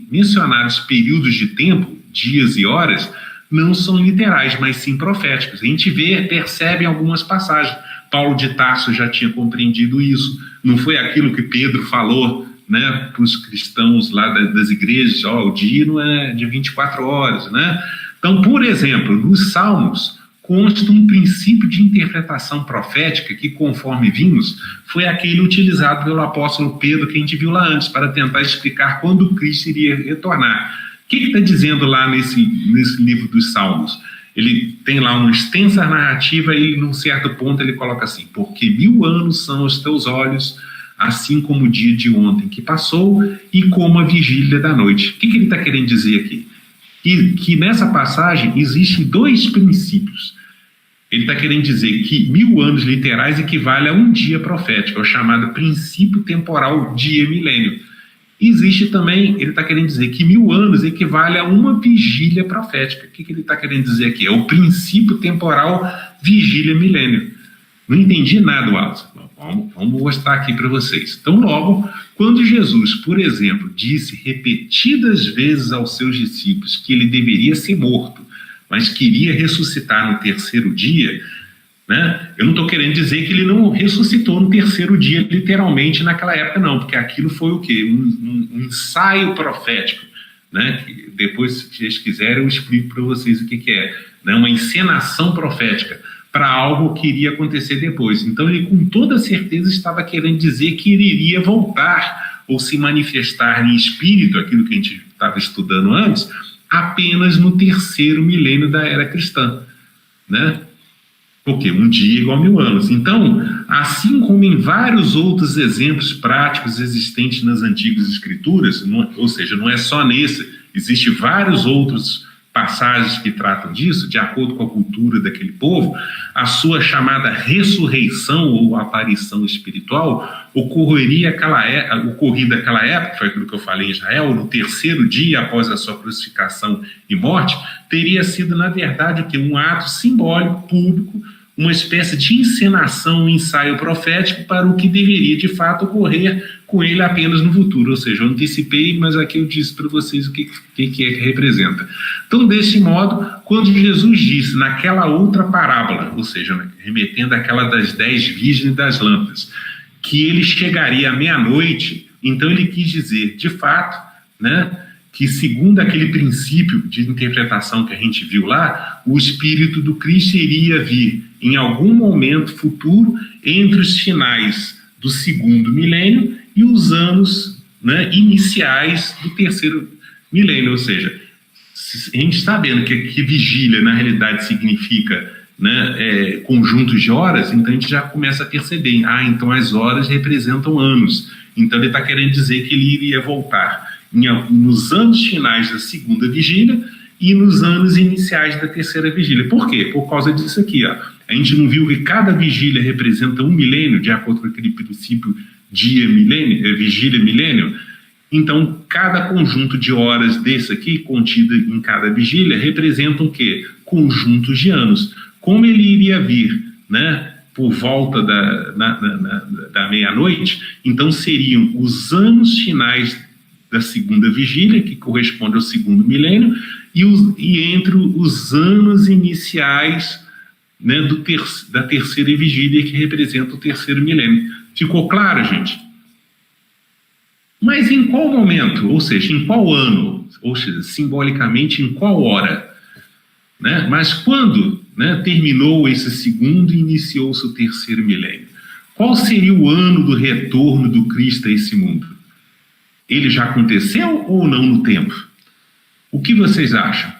mencionados períodos de tempo, dias e horas, não são literais, mas sim proféticos. A gente percebe em algumas passagens. Paulo de Tarso já tinha compreendido isso. Não foi aquilo que Pedro falou, né, para os cristãos lá das igrejas: o dia não é de 24 horas, né? Então, por exemplo, nos Salmos consta um princípio de interpretação profética que, conforme vimos, foi aquele utilizado pelo apóstolo Pedro, que a gente viu lá antes, para tentar explicar quando Cristo iria retornar. O que está dizendo lá nesse livro dos Salmos? Ele tem lá uma extensa narrativa e, num certo ponto, ele coloca assim: porque 1000 anos são os teus olhos, assim como o dia de ontem que passou e como a vigília da noite. O que ele está querendo dizer aqui? Que nessa passagem existem 2 princípios. Ele está querendo dizer que 1000 anos literais equivale a um dia profético, é o chamado princípio temporal dia-milênio. Existe também, ele está querendo dizer que 1000 anos equivale a uma vigília profética. O que ele está querendo dizer aqui? É o princípio temporal vigília-milênio. Não entendi nada, Wallace. Vamos mostrar aqui para vocês. Então, logo, quando Jesus, por exemplo, disse repetidas vezes aos seus discípulos que ele deveria ser morto, mas queria ressuscitar no terceiro dia, né? Eu não estou querendo dizer que ele não ressuscitou no terceiro dia, literalmente, naquela época, não, porque aquilo foi o quê? Um ensaio profético, né? Depois, se vocês quiserem, eu explico para vocês o que é, né? Uma encenação profética para algo que iria acontecer depois. Então, ele com toda certeza estava querendo dizer que ele iria voltar ou se manifestar em espírito, aquilo que a gente estava estudando antes, apenas no terceiro milênio da era cristã, né? Porque um dia é igual a 1000 anos. Então, assim como em vários outros exemplos práticos existentes nas antigas escrituras, ou seja, não é só nesse, existem vários outros passagens que tratam disso, de acordo com a cultura daquele povo, a sua chamada ressurreição ou aparição espiritual ocorrida naquela época, foi aquilo que eu falei em Israel, no terceiro dia após a sua crucificação e morte, teria sido, na verdade, um ato simbólico, público, uma espécie de encenação, um ensaio profético para o que deveria, de fato, ocorrer com ele apenas no futuro. Ou seja, eu antecipei, mas aqui eu disse para vocês o que representa. Então, desse modo, quando Jesus disse naquela outra parábola, ou seja, né, remetendo àquela das 10 virgens das lâmpadas, que ele chegaria à meia-noite, então ele quis dizer, de fato, né, que segundo aquele princípio de interpretação que a gente viu lá, o Espírito do Cristo iria vir em algum momento futuro entre os finais do segundo milênio e os anos, né, iniciais do terceiro milênio. Ou seja, a gente está vendo que vigília na realidade significa, né, conjuntos de horas, então a gente já começa a perceber, então as horas representam anos. Então ele está querendo dizer que ele iria voltar nos anos finais da segunda vigília e nos anos iniciais da terceira vigília. Por quê? Por causa disso aqui, ó. A gente não viu que cada vigília representa um milênio, de acordo com aquele princípio vigília-milênio? Então, cada conjunto de horas desse aqui, contido em cada vigília, representa o quê? Conjuntos de anos. Como ele iria vir, né, por volta da meia-noite, então seriam os anos finais da segunda vigília, que corresponde ao segundo milênio, e entre os anos iniciais, né, da terceira vigília, que representa o terceiro milênio. Ficou claro, gente? Mas em qual momento, ou seja, em qual ano, ou seja, simbolicamente em qual hora? Né? Mas quando, né, terminou esse segundo e iniciou-se o terceiro milênio? Qual seria o ano do retorno do Cristo a esse mundo? Ele já aconteceu ou não no tempo? O que vocês acham?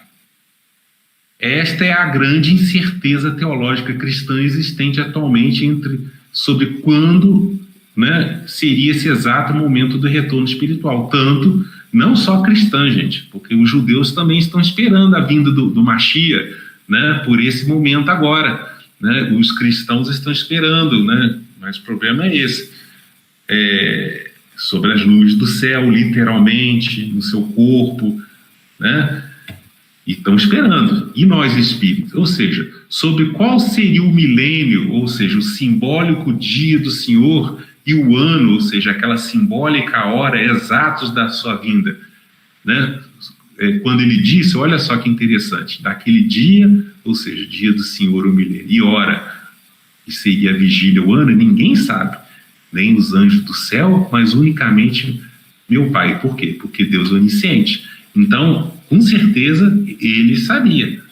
Esta é a grande incerteza teológica cristã existente atualmente sobre quando, né, seria esse exato momento do retorno espiritual. Tanto, não só cristã, gente, porque os judeus também estão esperando a vinda do Mashiach, né, por esse momento agora. Né? Os cristãos estão esperando, né? Mas o problema é esse. Sobre as nuvens do céu, literalmente, no seu corpo, né? E estão esperando. E nós, espíritos? Ou seja, sobre qual seria o milênio, ou seja, o simbólico dia do Senhor e o ano, ou seja, aquela simbólica hora exatos da sua vinda, né? Quando ele disse, olha só que interessante, daquele dia, ou seja, dia do Senhor o milênio, e hora, que seria a vigília, o ano, ninguém sabe, nem os anjos do céu, mas unicamente meu Pai. Por quê? Porque Deus é onisciente. Então, com certeza, ele sabia.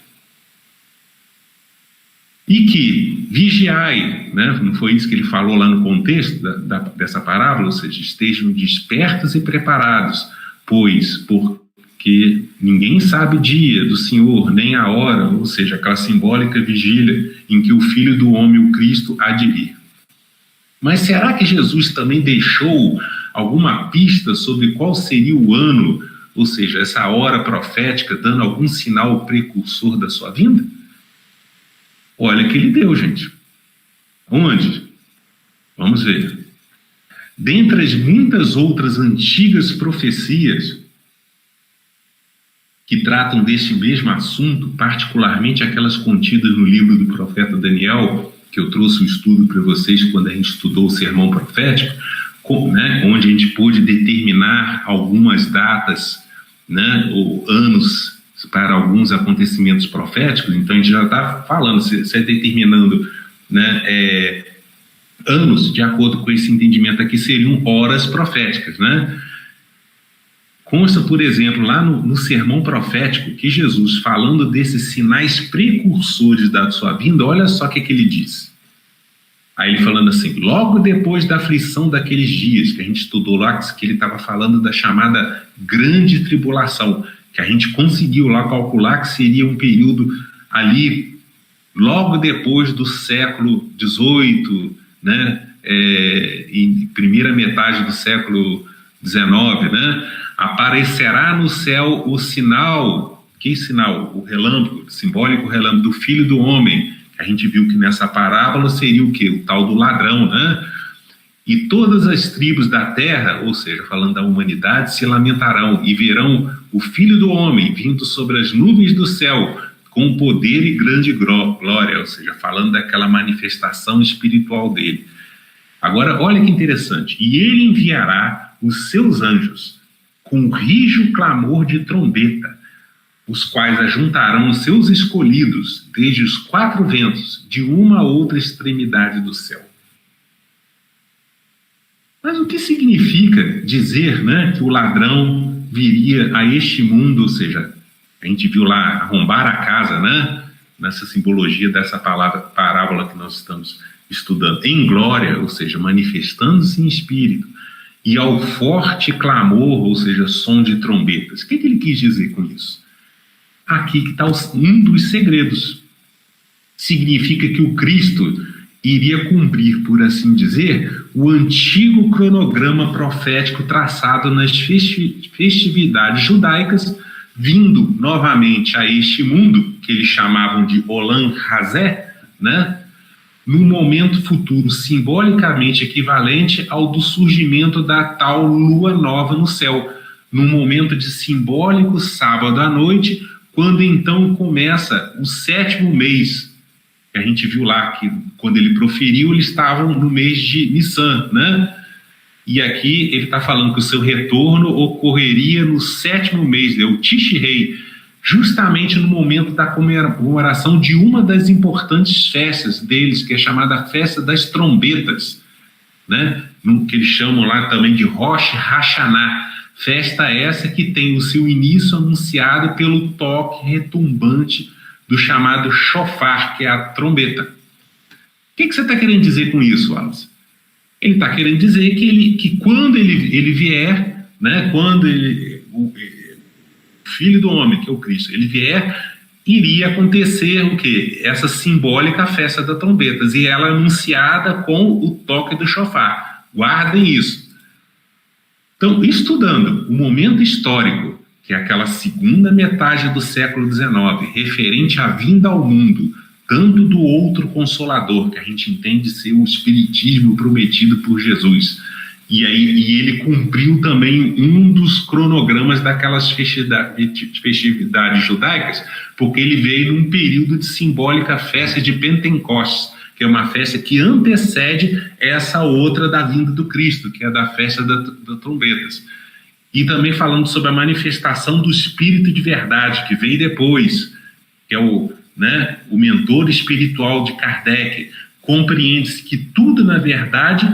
E que vigiai, né? Não foi isso que ele falou lá no contexto dessa parábola, ou seja, estejam despertos e preparados, pois, porque ninguém sabe o dia do Senhor, nem a hora, ou seja, aquela simbólica vigília em que o Filho do Homem, o Cristo, há de vir. Mas será que Jesus também deixou alguma pista sobre qual seria o ano, ou seja, essa hora profética, dando algum sinal precursor da sua vinda? Olha que ele deu, gente. Onde? Vamos ver. Dentre as muitas outras antigas profecias que tratam deste mesmo assunto, particularmente aquelas contidas no livro do profeta Daniel, que eu trouxe o estudo para vocês quando a gente estudou o sermão profético, né, onde a gente pôde determinar algumas datas, né, ou anos para alguns acontecimentos proféticos. Então a gente já está falando, se é determinando, né, anos, de acordo com esse entendimento aqui, seriam horas proféticas, né? Consta, por exemplo, lá no sermão profético, que Jesus, falando desses sinais precursores da sua vinda, olha só o que ele diz. Aí ele falando assim, logo depois da aflição daqueles dias, que a gente estudou lá, que ele estava falando da chamada grande tribulação, que a gente conseguiu lá calcular que seria um período ali, logo depois do século XVIII, né, em primeira metade do século XIX, né, aparecerá no céu o sinal, que sinal? O relâmpago, simbólico relâmpago do Filho do Homem, que a gente viu que nessa parábola seria o quê? O tal do ladrão, né? E todas as tribos da terra, ou seja, falando da humanidade, se lamentarão e verão o Filho do Homem vindo sobre as nuvens do céu, com poder e grande glória, ou seja, falando daquela manifestação espiritual dele. Agora, olha que interessante. E ele enviará os seus anjos com rijo clamor de trombeta, os quais ajuntarão os seus escolhidos desde os quatro ventos, de uma a outra extremidade do céu. Mas o que significa dizer, né, que o ladrão viria a este mundo, ou seja, a gente viu lá arrombar a casa, né, nessa simbologia dessa parábola que nós estamos estudando, em glória, ou seja, manifestando-se em espírito, e ao forte clamor, ou seja, som de trombetas. O que ele quis dizer com isso? Aqui que está um dos segredos. Significa que o Cristo iria cumprir, por assim dizer, o antigo cronograma profético traçado nas festividades judaicas, vindo novamente a este mundo, que eles chamavam de Olam Hazé, né? Num momento futuro simbolicamente equivalente ao do surgimento da tal lua nova no céu, num momento de simbólico sábado à noite, quando então começa o 7º mês, que a gente viu lá, que quando ele proferiu, eles estavam no mês de Nissan, né? E aqui ele está falando que o seu retorno ocorreria no 7º mês, o Tishrei, justamente no momento da comemoração de uma das importantes festas deles, que é chamada Festa das Trombetas, né? Que eles chamam lá também de Rosh Hashanah. Festa essa que tem o seu início anunciado pelo toque retumbante do chamado shofar, que é a trombeta. O que você está querendo dizer com isso, Wallace? Ele está querendo dizer que quando ele vier, né, quando o Filho do Homem, que é o Cristo, ele vier, iria acontecer o quê? Essa simbólica festa das trombetas, e ela anunciada com o toque do shofar. Guardem isso. Então, estudando o momento histórico, que é aquela segunda metade do século XIX, referente à vinda ao mundo, tanto do outro Consolador, que a gente entende ser o Espiritismo prometido por Jesus, e ele cumpriu também um dos cronogramas daquelas festividades judaicas, porque ele veio num período de simbólica festa de Pentecostes, que é uma festa que antecede essa outra da vinda do Cristo, que é da festa das trombetas. E também falando sobre a manifestação do Espírito de verdade, que veio depois, que é o mentor espiritual de Kardec. Compreende-se que tudo, na verdade,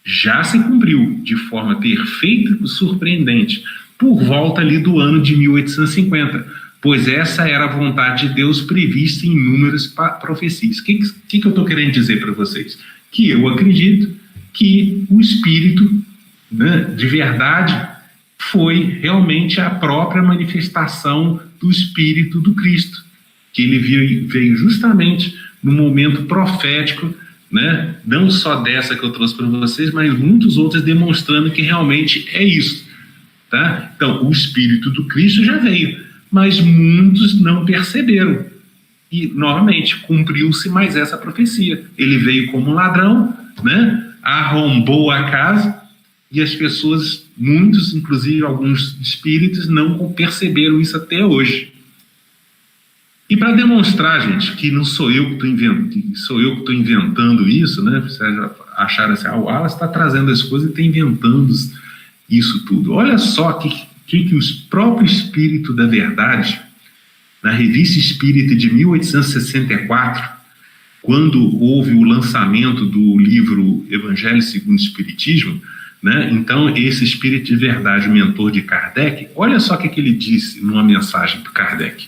já se cumpriu de forma perfeita e surpreendente, por volta ali do ano de 1850, pois essa era a vontade de Deus prevista em inúmeras profecias. O que eu estou querendo dizer para vocês? Que eu acredito que o Espírito, de verdade foi realmente a própria manifestação do Espírito do Cristo, que ele veio justamente no momento profético, não só dessa que eu trouxe para vocês, mas muitos outros demonstrando que realmente é isso. Tá? Então, o Espírito do Cristo já veio, mas muitos não perceberam. E, novamente, cumpriu-se mais essa profecia. Ele veio como um ladrão, arrombou a casa, e as pessoas, muitos, inclusive alguns espíritos, não perceberam isso até hoje. E para demonstrar, gente, que não sou eu que estou inventando isso, vocês acharam assim, o Wallace está trazendo as coisas e está inventando isso tudo. Olha só que o próprio Espírito da Verdade, na Revista Espírita de 1864, quando houve o lançamento do livro Evangelho segundo o Espiritismo, então esse Espírito de Verdade, o mentor de Kardec, olha só o que ele disse numa mensagem para Kardec.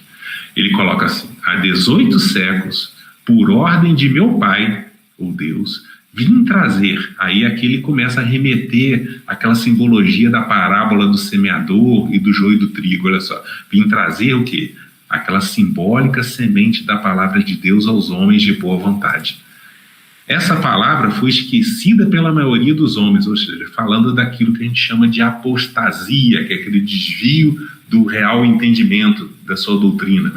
Ele coloca assim: há 18 séculos, por ordem de meu Pai, ou Deus, vim trazer. Aí aqui ele começa a remeter aquela simbologia da parábola do semeador e do joio e do trigo. Olha só, vim trazer o quê? Aquela simbólica semente da palavra de Deus aos homens de boa vontade. Essa palavra foi esquecida pela maioria dos homens, ou seja, falando daquilo que a gente chama de apostasia, que é aquele desvio do real entendimento da sua doutrina,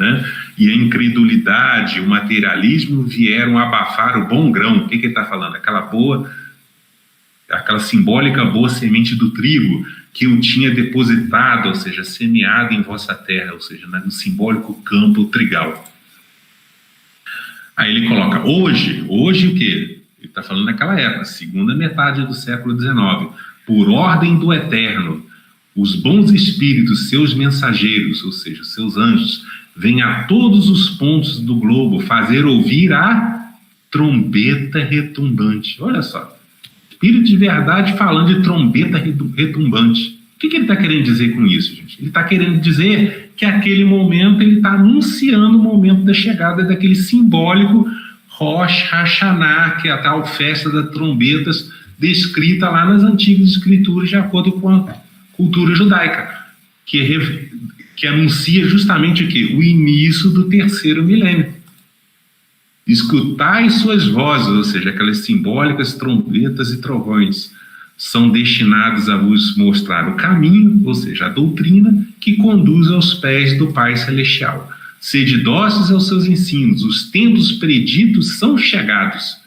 E a incredulidade, o materialismo vieram abafar o bom grão. O que ele está falando? Aquela simbólica boa semente do trigo que eu tinha depositado, ou seja, semeado em vossa terra, ou seja, no simbólico campo trigal. Aí ele coloca, hoje o quê? Ele está falando naquela época, segunda metade do século XIX, por ordem do Eterno, os bons espíritos, seus mensageiros, ou seja, seus anjos, vêm a todos os pontos do globo fazer ouvir a trombeta retumbante. Olha só, Espírito de Verdade falando de trombeta retumbante. O que ele está querendo dizer com isso, gente? Ele está querendo dizer que aquele momento ele está anunciando o momento da chegada daquele simbólico Rosh Hashanah, que é a tal festa das trombetas descrita lá nas antigas escrituras de acordo com a cultura judaica, que anuncia justamente o quê? O início do terceiro milênio. Escutai suas vozes, ou seja, aquelas simbólicas trombetas e trovões, são destinados a vos mostrar o caminho, ou seja, a doutrina que conduz aos pés do Pai Celestial. Sede dóceis aos seus ensinos, os tempos preditos são chegados.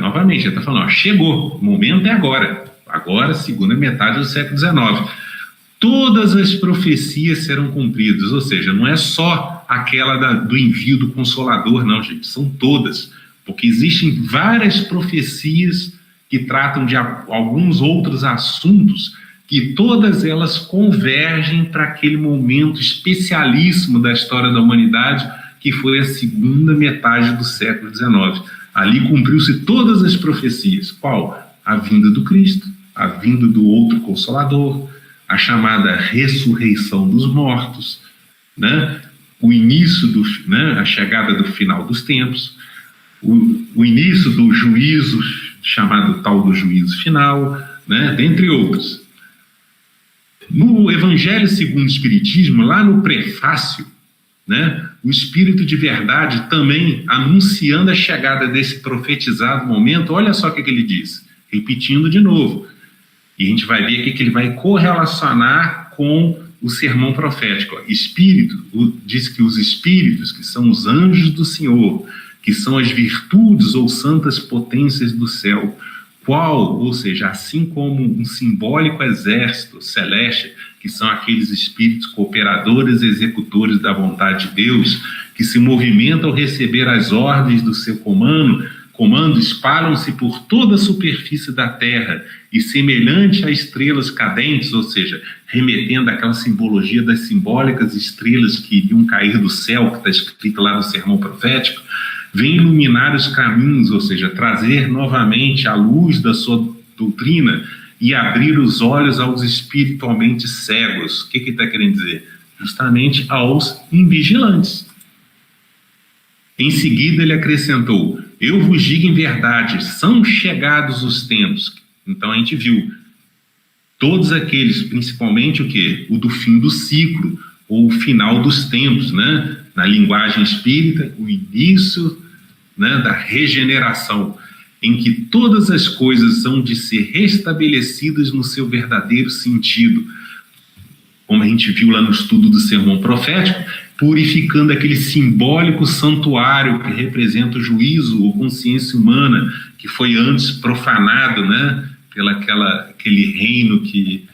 Novamente, ele está falando, chegou, o momento é agora, segunda metade do século XIX. Todas as profecias serão cumpridas, ou seja, não é só aquela do envio do Consolador, não, gente, são todas, porque existem várias profecias que tratam de alguns outros assuntos, que todas elas convergem para aquele momento especialíssimo da história da humanidade, que foi a segunda metade do século XIX. Ali cumpriu-se todas as profecias. Qual? A vinda do Cristo, a vinda do outro Consolador, a chamada ressurreição dos mortos, o início, a chegada do final dos tempos, o início do juízo, chamado tal do juízo final, dentre outros. No Evangelho segundo o Espiritismo, lá no prefácio, o Espírito de Verdade também anunciando a chegada desse profetizado momento, olha só o que ele diz, repetindo de novo, e a gente vai ver aqui que ele vai correlacionar com o sermão profético. Espírito, diz que os espíritos, que são os anjos do Senhor, que são as virtudes ou santas potências do céu, ou seja, assim como um simbólico exército celeste, que são aqueles espíritos cooperadores e executores da vontade de Deus, que se movimentam ao receber as ordens do seu comando, espalham-se por toda a superfície da Terra e, semelhante a estrelas cadentes, ou seja, remetendo àquela simbologia das simbólicas estrelas que iriam cair do céu, que está escrito lá no Sermão Profético, vem iluminar os caminhos, ou seja, trazer novamente a luz da sua doutrina e abrir os olhos aos espiritualmente cegos. O que está querendo dizer? Justamente aos invigilantes. Em seguida ele acrescentou: eu vos digo em verdade, são chegados os tempos. Então a gente viu todos aqueles, principalmente o quê? O do fim do ciclo, ou o final dos tempos, né? Na linguagem espírita, o início, né, da regeneração, em que todas as coisas são de ser restabelecidas no seu verdadeiro sentido. Como a gente viu lá no estudo do Sermão Profético, purificando aquele simbólico santuário que representa o juízo ou consciência humana, que foi antes profanado, né, aquele reino que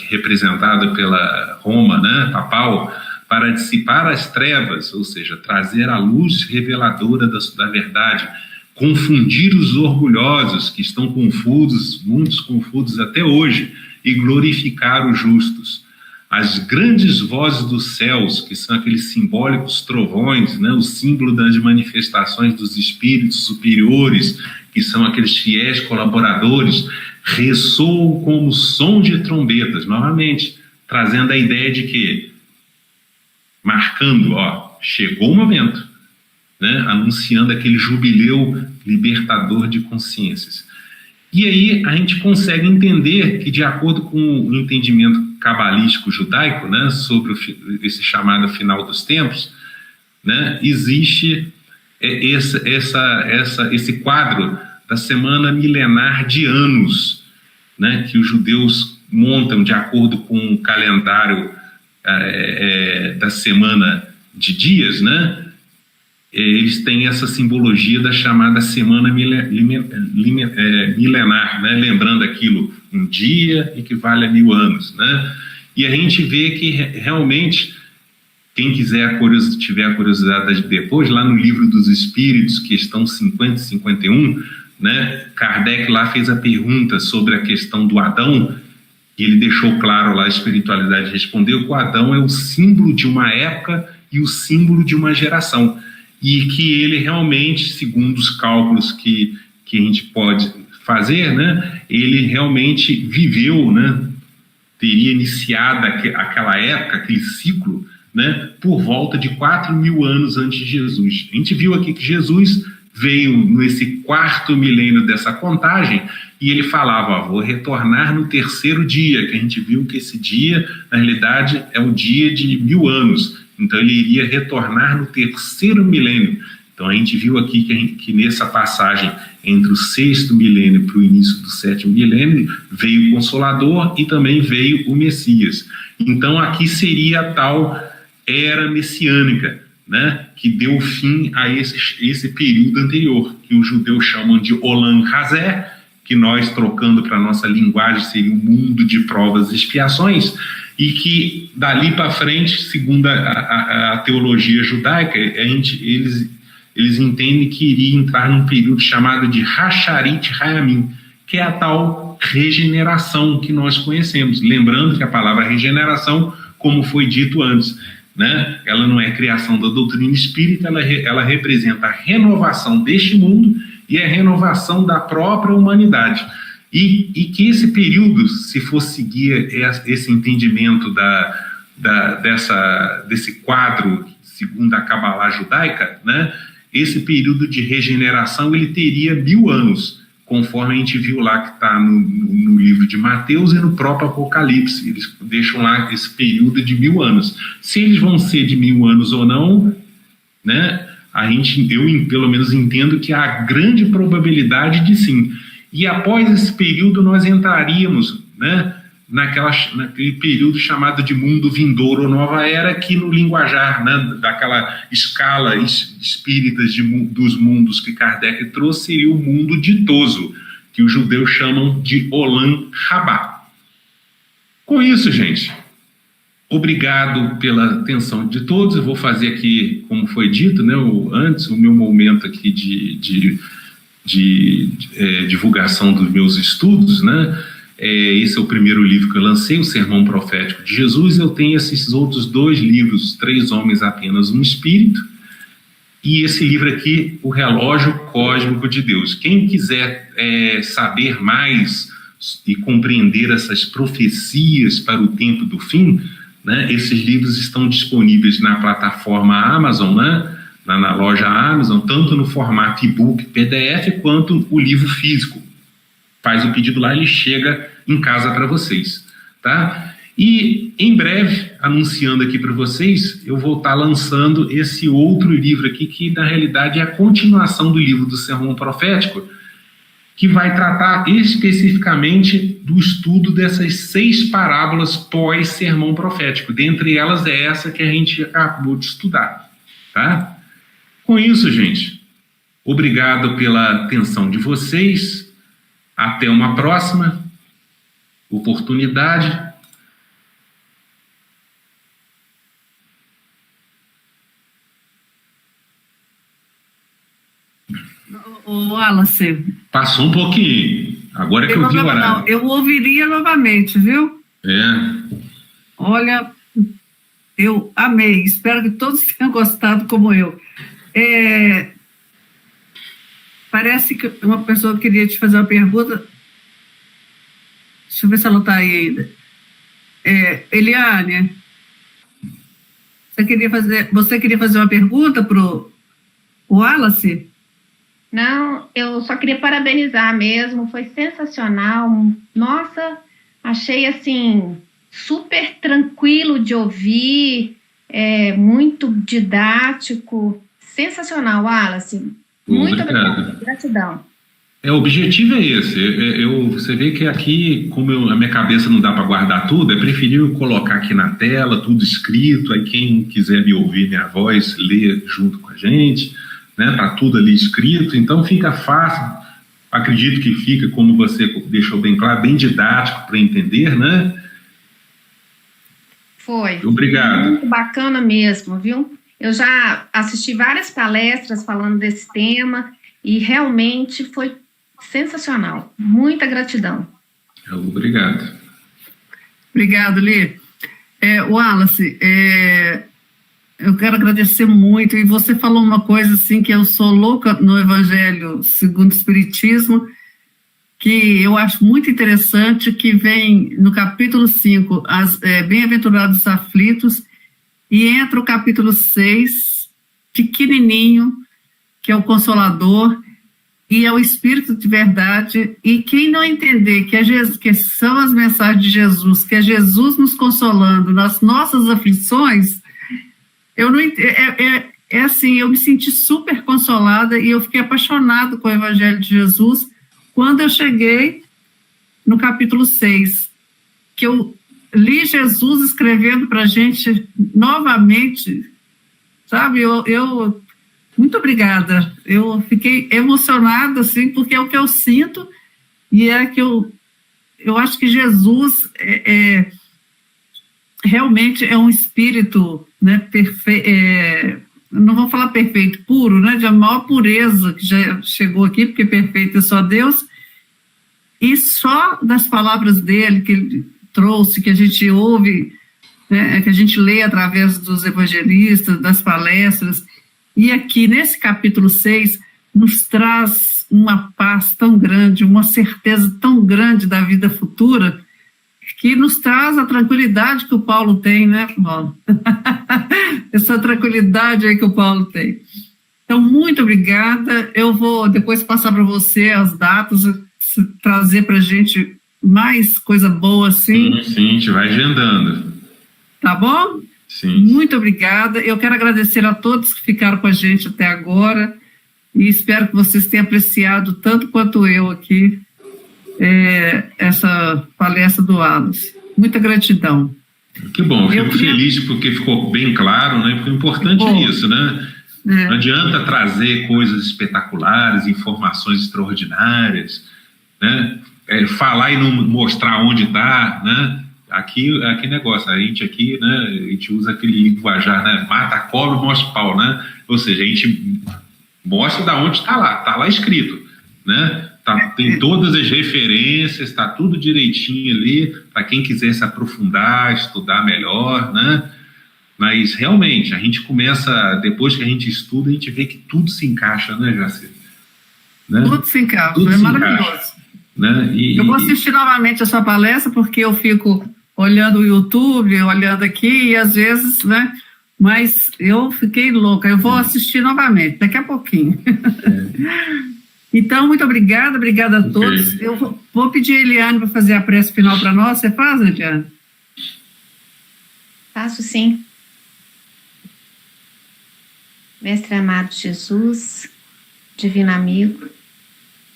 representado pela Roma, né, papal, para dissipar as trevas, ou seja, trazer a luz reveladora da verdade, confundir os orgulhosos que estão confusos, muitos confusos até hoje, e glorificar os justos. As grandes vozes dos céus, que são aqueles simbólicos trovões, né, o símbolo das manifestações dos espíritos superiores, que são aqueles fiéis colaboradores, ressoam como som de trombetas, novamente, trazendo a ideia de que, marcando, chegou o momento, né, anunciando aquele jubileu libertador de consciências. E aí a gente consegue entender que, de acordo com o entendimento cabalístico judaico, né, sobre esse chamado final dos tempos, né, existe esse quadro da semana milenar de anos, né, que os judeus montam de acordo com o calendário da semana de dias, né? Eles têm essa simbologia da chamada semana milenar, né? Lembrando aquilo, um dia equivale a 1000 anos, né? E a gente vê que realmente, quem tiver a curiosidade depois, lá no Livro dos Espíritos, questão 50 e 51, né? Kardec lá fez a pergunta sobre a questão do Adão, e ele deixou claro lá, a espiritualidade respondeu que o Adão é o símbolo de uma época e o símbolo de uma geração, e que ele realmente, segundo os cálculos que a gente pode fazer, né, ele realmente viveu, né, teria iniciado aquela época, aquele ciclo, né, por volta de 4.000 anos antes de Jesus. A gente viu aqui que Jesus veio nesse 4º milênio dessa contagem, e ele falava, vou retornar no 3º dia, que a gente viu que esse dia, na realidade, é o dia de 1000 anos. Então ele iria retornar no 3º milênio. Então a gente viu aqui que nessa passagem entre o 6º milênio para o início do 7º milênio, veio o Consolador e também veio o Messias. Então aqui seria a tal era messiânica, né, que deu fim a esse período anterior, que os judeus chamam de Olam Hazé, que nós, trocando para a nossa linguagem, seria um mundo de provas e expiações, e que dali para frente, segundo a teologia judaica, eles entendem que iria entrar num período chamado de Hasharit Hayamim, que é a tal regeneração que nós conhecemos. Lembrando que a palavra regeneração, como foi dito antes, né, ela não é criação da doutrina espírita, ela representa a renovação deste mundo e a renovação da própria humanidade. E que esse período, se for seguir esse entendimento desse quadro, segundo a Cabalá judaica, né, esse período de regeneração ele teria 1000 anos, conforme a gente viu lá que está no livro de Mateus e no próprio Apocalipse. Eles deixam lá esse período de 1000 anos. Se eles vão ser de 1000 anos ou não, né, eu pelo menos entendo que há grande probabilidade de sim. E após esse período nós entraríamos, né, naquele período chamado de mundo vindouro ou nova era, que no linguajar, né, daquela escala espírita dos mundos que Kardec trouxe, seria o mundo ditoso, que os judeus chamam de Olam Rabá. Com isso, gente, obrigado pela atenção de todos. Eu vou fazer aqui, como foi dito, né, antes, o meu momento aqui de divulgação dos meus estudos, né? Esse é o primeiro livro que eu lancei, o Sermão Profético de Jesus. Eu tenho esses outros 2 livros, 3 Homens Apenas um Espírito, e esse livro aqui, O Relógio Cósmico de Deus. Quem quiser saber mais e compreender essas profecias para o tempo do fim, né, esses livros estão disponíveis na plataforma Amazon, né, na loja Amazon, tanto no formato e-book, PDF, quanto o livro físico. Faz o pedido lá, ele chega em casa para vocês, tá? E em breve, anunciando aqui para vocês, eu vou estar lançando esse outro livro aqui, que na realidade é a continuação do livro do Sermão Profético, que vai tratar especificamente do estudo dessas 6 parábolas pós-Sermão Profético. Dentre elas é essa que a gente acabou de estudar, tá? Com isso, gente, obrigado pela atenção de vocês. Até uma próxima oportunidade. O Wallace. Passou um pouquinho. Agora é que eu vi o horário. Não, eu ouviria novamente, viu? Olha, eu amei. Espero que todos tenham gostado como eu. Parece que uma pessoa queria te fazer uma pergunta. Deixa eu ver se ela está aí ainda. Eliane, você queria fazer uma pergunta para o Wallace? Não, eu só queria parabenizar mesmo, foi sensacional. Nossa, achei assim, super tranquilo de ouvir, muito didático, sensacional, Wallace. Muito obrigada, gratidão. O objetivo é esse. Você vê que aqui, como a minha cabeça não dá para guardar tudo, é preferível colocar aqui na tela, tudo escrito, aí quem quiser me ouvir minha voz, lê junto com a gente, né? Tá tudo ali escrito, então fica fácil. Acredito que fica, como você deixou bem claro, bem didático para entender, né? Foi. Obrigado. Muito bacana mesmo, viu? Eu já assisti várias palestras falando desse tema e realmente foi sensacional. Muita gratidão. Obrigado. Obrigado, Lê. Wallace, eu quero agradecer muito. E você falou uma coisa assim, que eu sou louca no Evangelho segundo o Espiritismo, que eu acho muito interessante, que vem no capítulo 5, Bem-aventurados os aflitos, e entra o capítulo 6, pequenininho, que é o Consolador, e é o Espírito de verdade. E quem não entender que são as mensagens de Jesus, que é Jesus nos consolando nas nossas aflições, eu não assim, eu me senti super consolada e eu fiquei apaixonada com o Evangelho de Jesus quando eu cheguei no capítulo 6, que eu li Jesus escrevendo para a gente novamente, sabe? Eu muito obrigada. Eu fiquei emocionada, assim, porque é o que eu sinto e é que eu acho que Jesus realmente é um espírito, né, perfeito, não vou falar perfeito, puro, né, de a maior pureza que já chegou aqui, porque perfeito é só Deus, e só das palavras dele que ele trouxe, que a gente ouve, né, que a gente lê através dos evangelistas, das palestras, e aqui nesse capítulo 6 nos traz uma paz tão grande, uma certeza tão grande da vida futura, que nos traz a tranquilidade que o Paulo tem, né, Paulo? Essa tranquilidade aí que o Paulo tem. Então, muito obrigada. Eu vou depois passar para você as datas, trazer para a gente mais coisa boa, assim. Sim, a gente vai agendando. Tá bom? Sim. Muito obrigada. Eu quero agradecer a todos que ficaram com a gente até agora e espero que vocês tenham apreciado tanto quanto eu aqui essa palestra do Wallace. Muita gratidão. Que bom, fico feliz porque ficou bem claro, né? Porque o importante é isso, né? Não adianta trazer coisas espetaculares, informações extraordinárias, né? Falar e não mostrar onde está, né? Aqui negócio, a gente aqui, né? A gente usa aquele linguajar, né? Mata a cobra e mostra o pau, né? Ou seja, a gente mostra da onde está lá escrito, né? Tem todas as referências, está tudo direitinho ali, para quem quiser se aprofundar, estudar melhor, né? Mas, realmente, a gente começa, depois que a gente estuda, a gente vê que tudo se encaixa, né, Jaci? Né? Tudo se encaixa, tudo é se maravilhoso. Encaixa, né? Eu vou assistir novamente a sua palestra, porque eu fico olhando o YouTube, olhando aqui, e às vezes, né? Mas eu fiquei louca, eu vou assistir novamente, daqui a pouquinho. Então, muito obrigada a todos. Okay. Eu vou pedir a Eliane para fazer a prece final para nós. Você faz, Eliane? Faço sim. Mestre amado Jesus, divino amigo,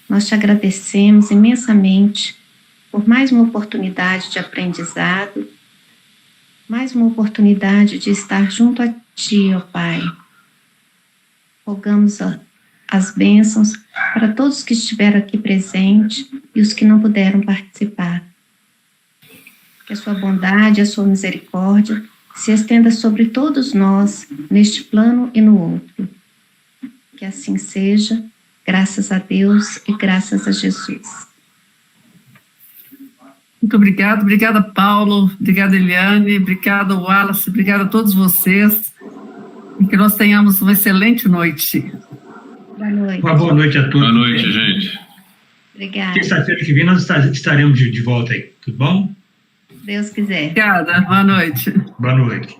nós te agradecemos imensamente por mais uma oportunidade de aprendizado, mais uma oportunidade de estar junto a Ti, ó Pai. Rogamos as bênçãos para todos que estiveram aqui presentes e os que não puderam participar. Que a sua bondade, a sua misericórdia se estenda sobre todos nós, neste plano e no outro. Que assim seja, graças a Deus e graças a Jesus. Muito obrigada, Paulo, obrigada, Eliane, obrigada, Wallace, obrigada a todos vocês, e que nós tenhamos uma excelente noite. Boa noite. Uma boa noite a todos. Boa noite, gente. Obrigada. Terça-feira que vem nós estaremos de volta aí, tudo bom? Deus quiser. Obrigada, boa noite. Boa noite.